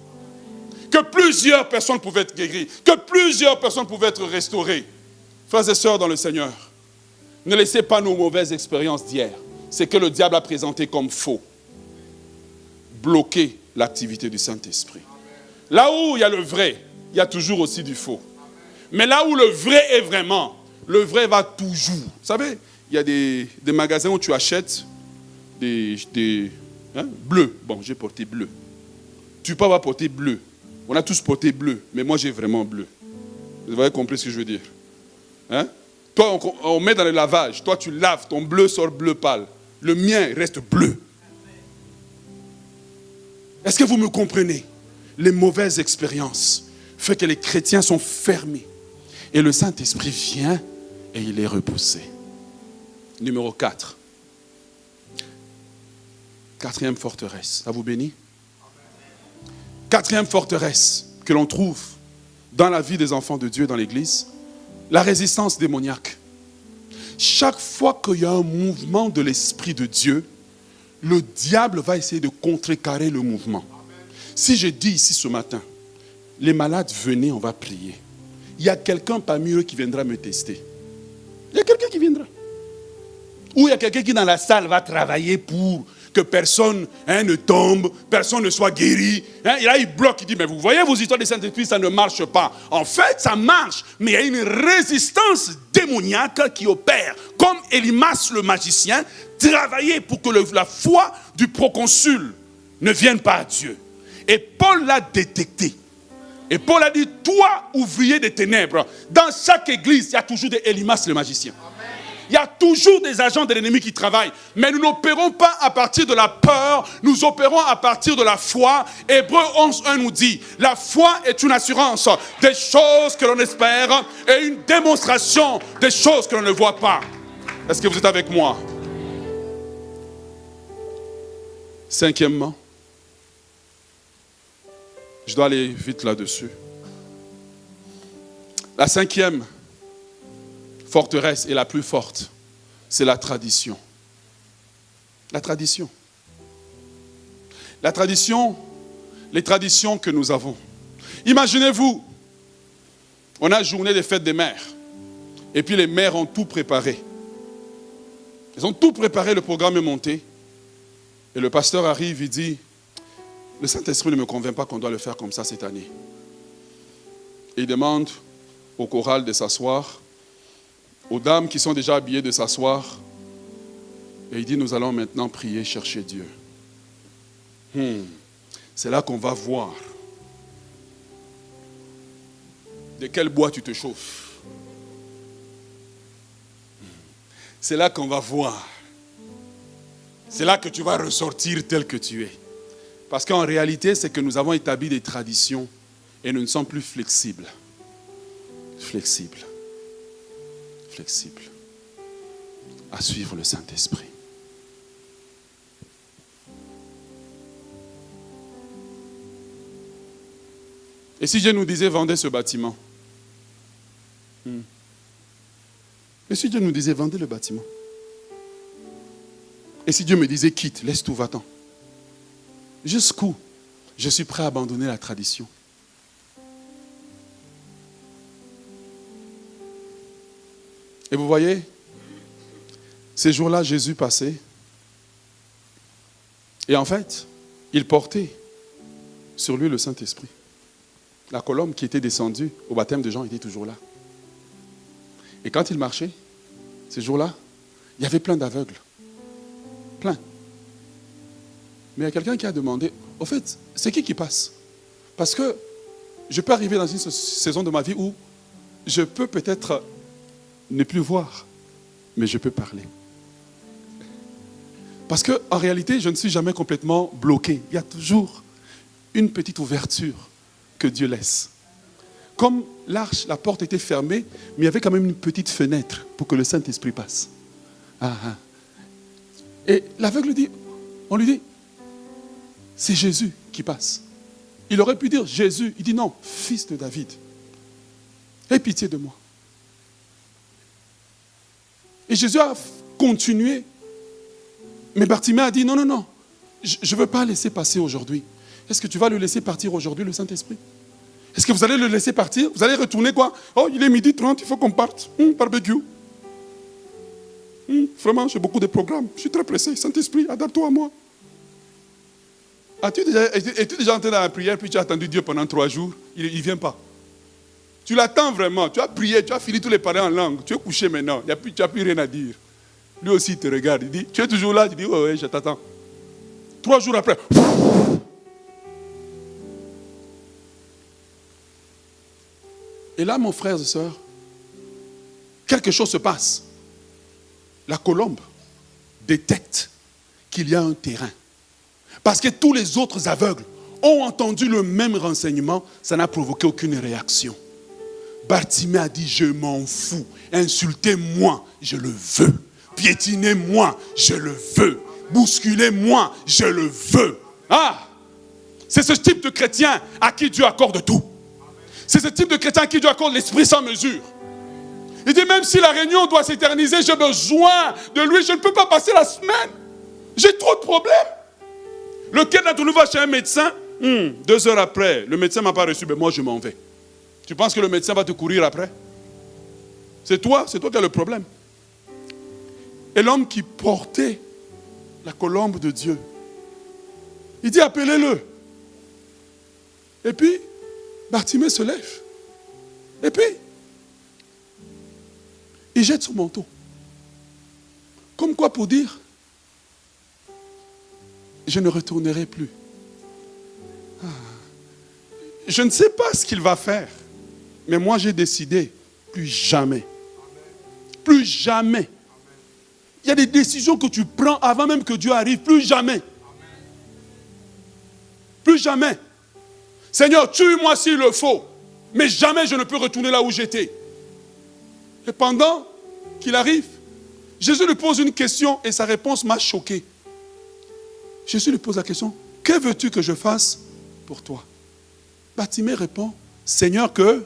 Que plusieurs personnes pouvaient être guéries, que plusieurs personnes pouvaient être restaurées. Frères et sœurs dans le Seigneur, ne laissez pas nos mauvaises expériences d'hier, c'est que le diable a présenté comme faux, bloquer l'activité du Saint-Esprit. Là où il y a le vrai, il y a toujours aussi du faux. Mais là où le vrai est vraiment, le vrai va toujours. Vous savez, il y a des magasins où tu achètes des bleus. Bon, j'ai porté bleu. Tu peux avoir porté bleu. On a tous porté bleu, mais moi j'ai vraiment bleu. Vous avez compris ce que je veux dire? Hein? Toi, on met dans le lavage. Toi, tu laves, ton bleu sort bleu pâle. Le mien reste bleu. Est-ce que vous me comprenez? Les mauvaises expériences font que les chrétiens sont fermés. Et le Saint-Esprit vient et il est repoussé. Numéro 4. Quatrième forteresse. Ça vous bénit? Quatrième forteresse que l'on trouve dans la vie des enfants de Dieu dans l'église, la résistance démoniaque. Chaque fois qu'il y a un mouvement de l'Esprit de Dieu, le diable va essayer de contrecarrer le mouvement. Si je dis ici ce matin, les malades, venez, on va prier. Il y a quelqu'un parmi eux qui viendra me tester. Il y a quelqu'un qui viendra. Ou il y a quelqu'un qui dans la salle va travailler pour que personne ne tombe, personne ne soit guéri. Et là, il bloque, il dit, mais vous voyez vos histoires de Saint-Esprit, ça ne marche pas. En fait, ça marche, mais il y a une résistance démoniaque qui opère. Comme Élimas le magicien, travailler pour que la foi du proconsul ne vienne pas à Dieu. Et Paul l'a détecté. Et Paul a dit, toi, ouvrier des ténèbres, dans chaque église, il y a toujours des Élimas le magicien. Il y a toujours des agents de l'ennemi qui travaillent. Mais nous n'opérons pas à partir de la peur, nous opérons à partir de la foi. Hébreux 11.1 nous dit, la foi est une assurance des choses que l'on espère et une démonstration des choses que l'on ne voit pas. Est-ce que vous êtes avec moi? Cinquièmement, je dois aller vite là-dessus. La cinquième forteresse et la plus forte, c'est la tradition. La tradition. La tradition, les traditions que nous avons. Imaginez-vous, on a journée des fêtes des mères. Et puis les mères ont tout préparé. Ils ont tout préparé, le programme est monté. Et le pasteur arrive, il dit, le Saint-Esprit ne me convainc pas qu'on doit le faire comme ça cette année. Et il demande au choral de s'asseoir, aux dames qui sont déjà habillées de s'asseoir. Et il dit, nous allons maintenant prier, chercher Dieu. C'est là qu'on va voir de quel bois tu te chauffes. C'est là qu'on va voir. C'est là que tu vas ressortir tel que tu es. Parce qu'en réalité, c'est que nous avons établi des traditions et nous ne sommes plus flexibles. Flexibles à suivre le Saint-Esprit. Et si Dieu nous disait, vendez ce bâtiment, Et si Dieu nous disait, vendez le bâtiment? Et si Dieu me disait, quitte, laisse tout, va-t'en? Jusqu'où je suis prêt à abandonner la tradition? Et vous voyez, ces jours-là, Jésus passait. Et en fait, il portait sur lui le Saint-Esprit. La colombe qui était descendue au baptême de Jean était toujours là. Et quand il marchait, ces jours-là, il y avait plein d'aveugles. Plein. Mais il y a quelqu'un qui a demandé, au fait, c'est qui passe? Parce que je peux arriver dans une saison de ma vie où je peux peut-être ne plus voir, mais je peux parler. Parce qu'en réalité, je ne suis jamais complètement bloqué. Il y a toujours une petite ouverture que Dieu laisse. Comme l'arche, la porte était fermée, mais il y avait quand même une petite fenêtre pour que le Saint-Esprit passe. Et l'aveugle dit, on lui dit, c'est Jésus qui passe. Il aurait pu dire Jésus. Il dit non, fils de David. Aie pitié de moi. Et Jésus a continué. Mais Bartimée a dit non, non, non. Je ne veux pas laisser passer aujourd'hui. Est-ce que tu vas le laisser partir aujourd'hui, le Saint-Esprit? Est-ce que vous allez le laisser partir? Vous allez retourner quoi? Oh, il est 12h30, il faut qu'on parte. Barbecue. Vraiment, j'ai beaucoup de programmes. Je suis très pressé. Saint-Esprit, adapte-toi à moi. Es-tu déjà entré dans la prière, puis tu as attendu Dieu pendant 3 jours? Il ne vient pas. Tu l'attends vraiment. Tu as prié, tu as fini tous les paroles en langue. Tu es couché maintenant. Tu n'as plus rien à dire. Lui aussi, il te regarde. Il dit, tu es toujours là? Tu dis, oui, je t'attends. 3 jours après. Et là, mon frère et soeur, quelque chose se passe. La colombe détecte qu'il y a un terrain. Parce que tous les autres aveugles ont entendu le même renseignement, ça n'a provoqué aucune réaction. Bartimée a dit, je m'en fous, insultez-moi, je le veux. Piétinez-moi, je le veux. Bousculez-moi, je le veux. C'est ce type de chrétien à qui Dieu accorde tout. C'est ce type de chrétien à qui Dieu accorde l'esprit sans mesure. Il dit, même si la réunion doit s'éterniser, j'ai besoin de lui, je ne peux pas passer la semaine. J'ai trop de problèmes. Lequel d'entre nous va chez un médecin, 2 heures après, le médecin ne m'a pas reçu, mais moi je m'en vais. Tu penses que le médecin va te courir après? C'est toi qui as le problème. Et l'homme qui portait la colombe de Dieu, il dit, appelez-le. Et puis, Bartimée se lève. Et puis, il jette son manteau. Comme quoi pour dire, je ne retournerai plus. Je ne sais pas ce qu'il va faire. Mais moi j'ai décidé, plus jamais. Plus jamais. Il y a des décisions que tu prends avant même que Dieu arrive. Plus jamais. Plus jamais. Seigneur, tue-moi s'il le faut. Mais jamais je ne peux retourner là où j'étais. Et pendant qu'il arrive, Jésus lui pose une question et sa réponse m'a choqué. Jésus lui pose la question, que veux-tu que je fasse pour toi? Bartimée répond, Seigneur, que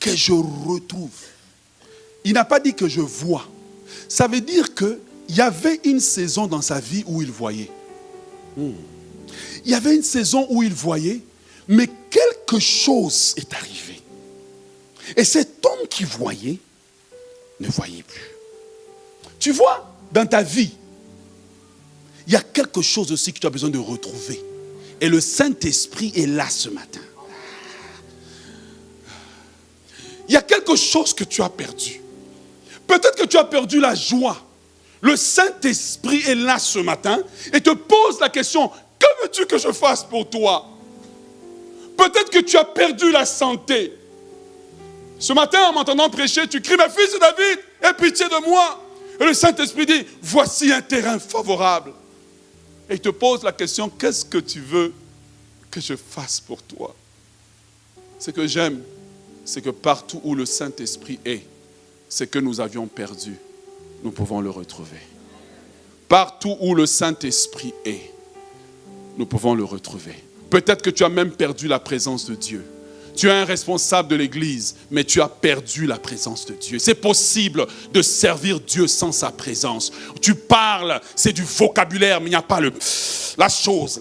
je retrouve. Il n'a pas dit que je vois. Ça veut dire qu'il y avait une saison dans sa vie où il voyait. Il y avait une saison où il voyait, mais quelque chose est arrivé. Et cet homme qui voyait, ne voyait plus. Tu vois, dans ta vie, il y a quelque chose aussi que tu as besoin de retrouver. Et le Saint-Esprit est là ce matin. Il y a quelque chose que tu as perdu. Peut-être que tu as perdu la joie. Le Saint-Esprit est là ce matin et te pose la question, que veux-tu que je fasse pour toi? Peut-être que tu as perdu la santé. Ce matin, en m'entendant prêcher, tu cries, mais fils de David, aie pitié de moi. Et le Saint-Esprit dit, voici un terrain favorable. Et il te pose la question, qu'est-ce que tu veux que je fasse pour toi? Ce que j'aime, c'est que partout où le Saint-Esprit est, ce que nous avions perdu, nous pouvons le retrouver. Partout où le Saint-Esprit est, nous pouvons le retrouver. Peut-être que tu as même perdu la présence de Dieu. Tu es un responsable de l'église, mais tu as perdu la présence de Dieu. C'est possible de servir Dieu sans sa présence. Tu parles, c'est du vocabulaire, mais il n'y a pas la chose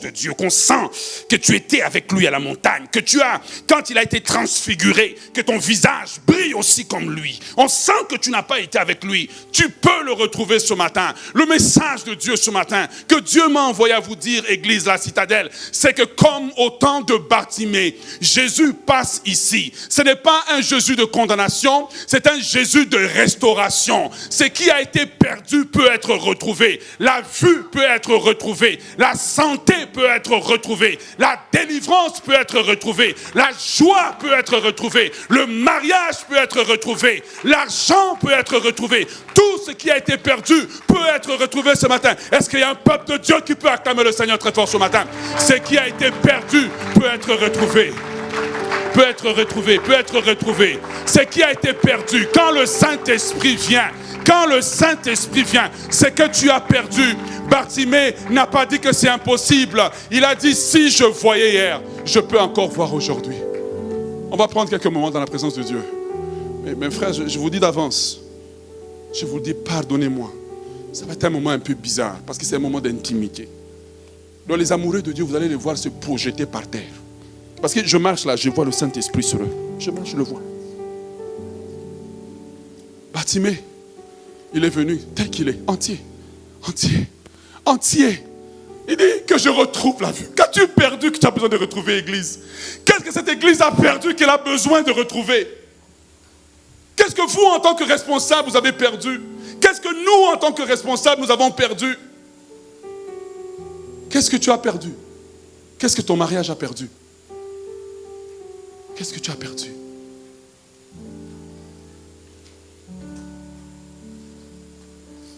de Dieu, qu'on sent que tu étais avec lui à la montagne, que tu as, quand il a été transfiguré, que ton visage brille aussi comme lui. On sent que tu n'as pas été avec lui. Tu peux le retrouver ce matin. Le message de Dieu ce matin, que Dieu m'a envoyé à vous dire, Église La Citadelle, c'est que comme au temps de Bartimée, Jésus passe ici. Ce n'est pas un Jésus de condamnation, c'est un Jésus de restauration. Ce qui a été perdu peut être retrouvé. La vue peut être retrouvée. La santé peut être retrouvée. La délivrance peut être retrouvée. La joie peut être retrouvée. Le mariage peut être retrouvé. L'argent peut être retrouvé. Tout ce qui a été perdu peut être retrouvé ce matin. Est-ce qu'il y a un peuple de Dieu qui peut acclamer le Seigneur très fort ce matin? Ce qui a été perdu peut être retrouvé. Peut être retrouvé, peut être retrouvé. Ce qui a été perdu, quand le Saint-Esprit vient, c'est que tu as perdu. Bartimée n'a pas dit que c'est impossible. Il a dit, si je voyais hier, je peux encore voir aujourd'hui. On va prendre quelques moments dans la présence de Dieu. Mais mes frères, je vous dis d'avance, je vous dis pardonnez-moi. Ça va être un moment un peu bizarre, parce que c'est un moment d'intimité. Donc les amoureux de Dieu, vous allez les voir se projeter par terre. Parce que je marche là, je vois le Saint-Esprit sur eux. Je marche, je le vois. Bartimée, il est venu tel qu'il est, entier. Il dit que je retrouve la vue. Qu'as-tu perdu que tu as besoin de retrouver, Église? Qu'est-ce que cette Église a perdu qu'elle a besoin de retrouver? Qu'est-ce que vous, en tant que responsable, vous avez perdu? Qu'est-ce que nous, en tant que responsables, nous avons perdu? Qu'est-ce que tu as perdu? Qu'est-ce que ton mariage a perdu? Qu'est-ce que tu as perdu?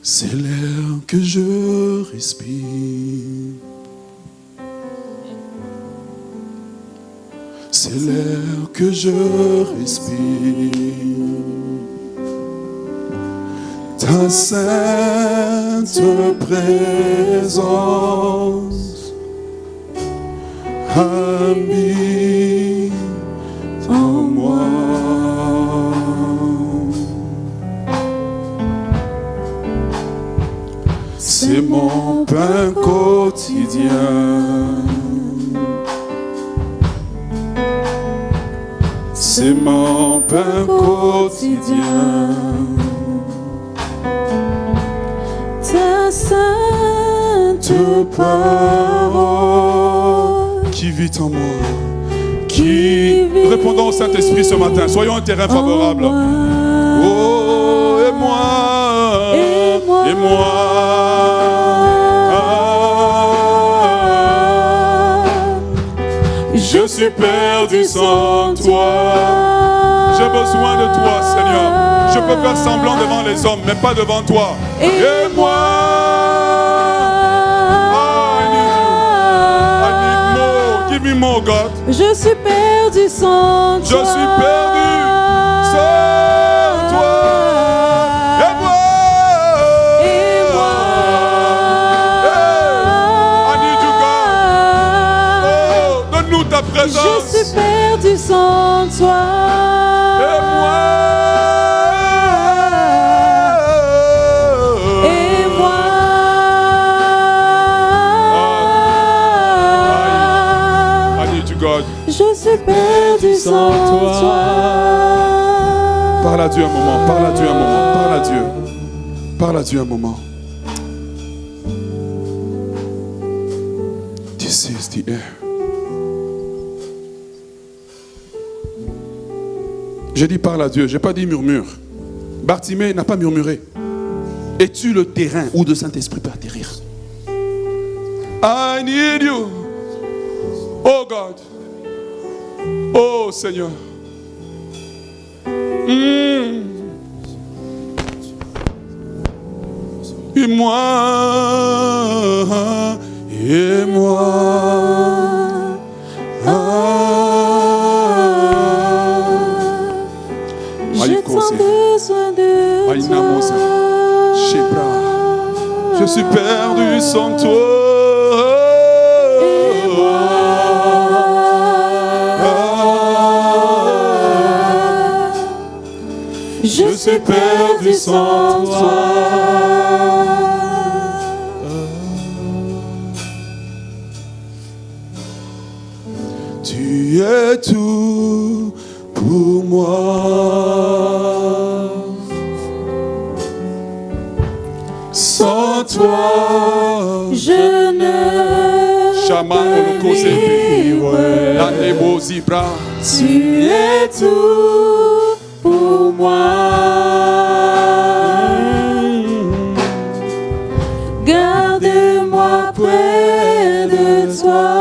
C'est l'air que je respire. C'est l'air que je respire. Ta sainte présence habite en moi. C'est mon pain quotidien. C'est mon pain quotidien. Ta sainte parole Qui vit en moi. Répondons au Saint-Esprit ce matin. Soyons un terrain favorable. Oh, et moi. Et moi. Je suis perdu sans toi. J'ai besoin de toi, Seigneur. Je peux faire semblant devant les hommes, mais pas devant toi. Et moi. Give me more, God. Je suis perdu sans toi. Je suis perdu sans toi. Et moi. I need you, God. Oh, donne-nous ta présence. Je suis perdu sans toi. Et moi. God. Je suis perdu sans toi. Parle à Dieu un moment, parle à Dieu un moment, parle à Dieu. Parle à Dieu un moment. This is the air. J'ai dit parle à Dieu, j'ai pas dit murmure. Bartimée n'a pas murmuré. Es-tu le terrain où le Saint-Esprit peut atterrir? I need you. Oh God. Oh Seigneur. Et moi. Et moi. J'ai tant besoin de toi. Je suis perdu sans toi. Je suis perdu sans toi. Tu es tout pour moi. Sans toi, Je ne Shama peux vivre. la nebo zibra. Tu es tout pour moi. Garde-moi près de toi.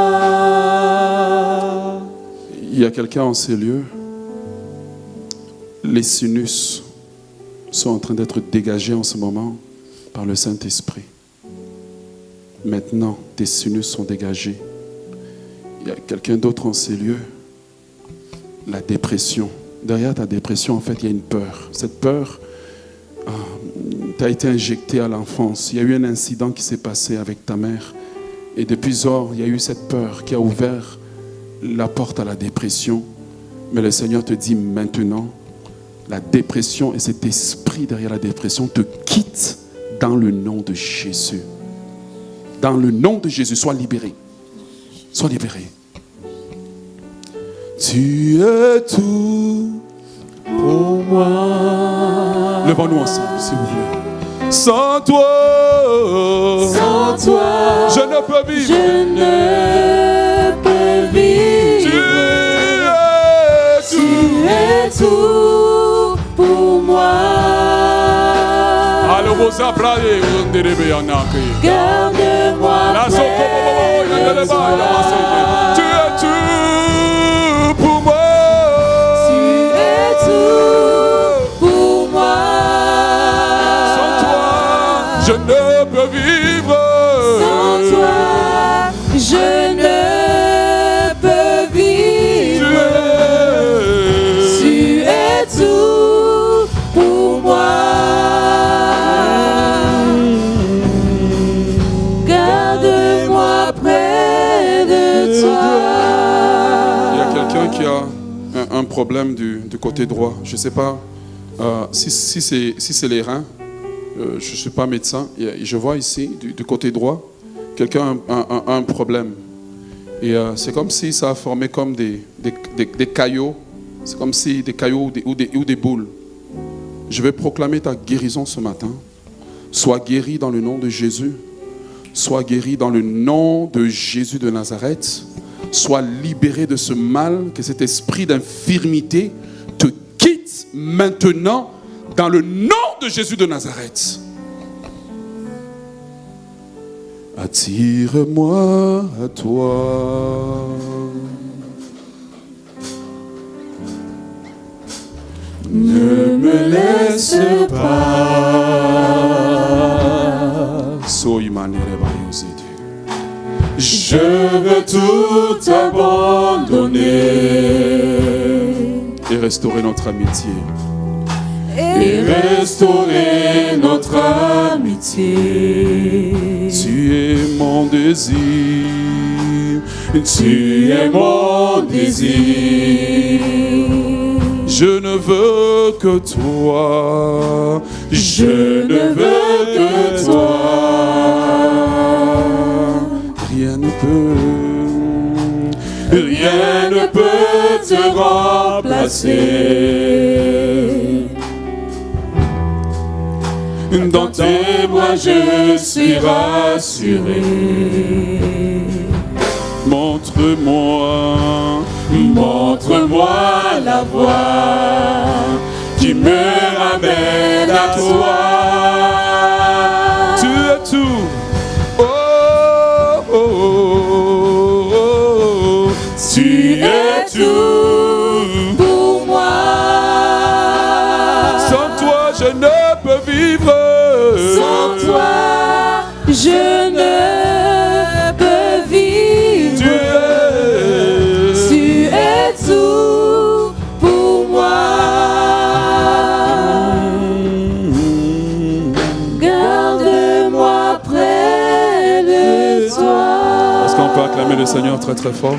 Il y a quelqu'un en ces lieux. Les sinus sont en train d'être dégagés en ce moment par le Saint-Esprit. Maintenant, tes sinus sont dégagés. Il y a quelqu'un d'autre en ces lieux. La dépression. Derrière ta dépression, en fait, il y a une peur. Cette peur, tu as été injectée à l'enfance. Il y a eu un incident qui s'est passé avec ta mère. Et depuis lors, il y a eu cette peur qui a ouvert la porte à la dépression. Mais le Seigneur te dit maintenant, la dépression et cet esprit derrière la dépression te quittent dans le nom de Jésus. Dans le nom de Jésus, sois libéré. Sois libéré. Tu es tout Pour moi. Levons-nous ensemble, s'il vous plaît. Sans toi, Sans toi, je ne peux vivre. je ne peux vivre. Tu Tu es tout pour moi. Garde-moi près de toi. Tu es tout pour moi. Tu es tout pour moi. Sans toi, je ne peux vivre. Sans toi, je ne peux vivre. Tu es tout pour moi. Garde-moi près de toi. Il y a quelqu'un qui a un problème du côté droit. Je ne sais pas si c'est les reins. Je ne suis pas médecin. Je vois ici, du côté droit, quelqu'un a un problème. Et c'est comme si ça a formé comme des caillots. C'est comme si des caillots ou des boules. Je vais proclamer ta guérison ce matin. Sois guéri dans le nom de Jésus. Sois guéri dans le nom de Jésus de Nazareth. Sois libéré de ce mal, que cet esprit d'infirmité te quitte maintenant dans le nom de Jésus de Nazareth. Attire-moi à toi. Ne me laisse pas. Je veux tout abandonner Et restaurer notre amitié. et restaurer notre amitié. Tu es mon désir. Tu es mon désir. Je ne veux que toi. Je ne veux que toi. Rien ne peut te remplacer. Dans tes bras je suis rassuré. Montre-moi la voie qui me ramène à toi. Tu es tout. Oh, oh, oh, oh, oh. Tu es tout pour moi. Sans toi, je ne peux vivre. Sans toi, je ne peux vivre. Tu es tout pour moi. Garde-moi près de toi. Est-ce qu'on peut acclamer le Seigneur très très fort?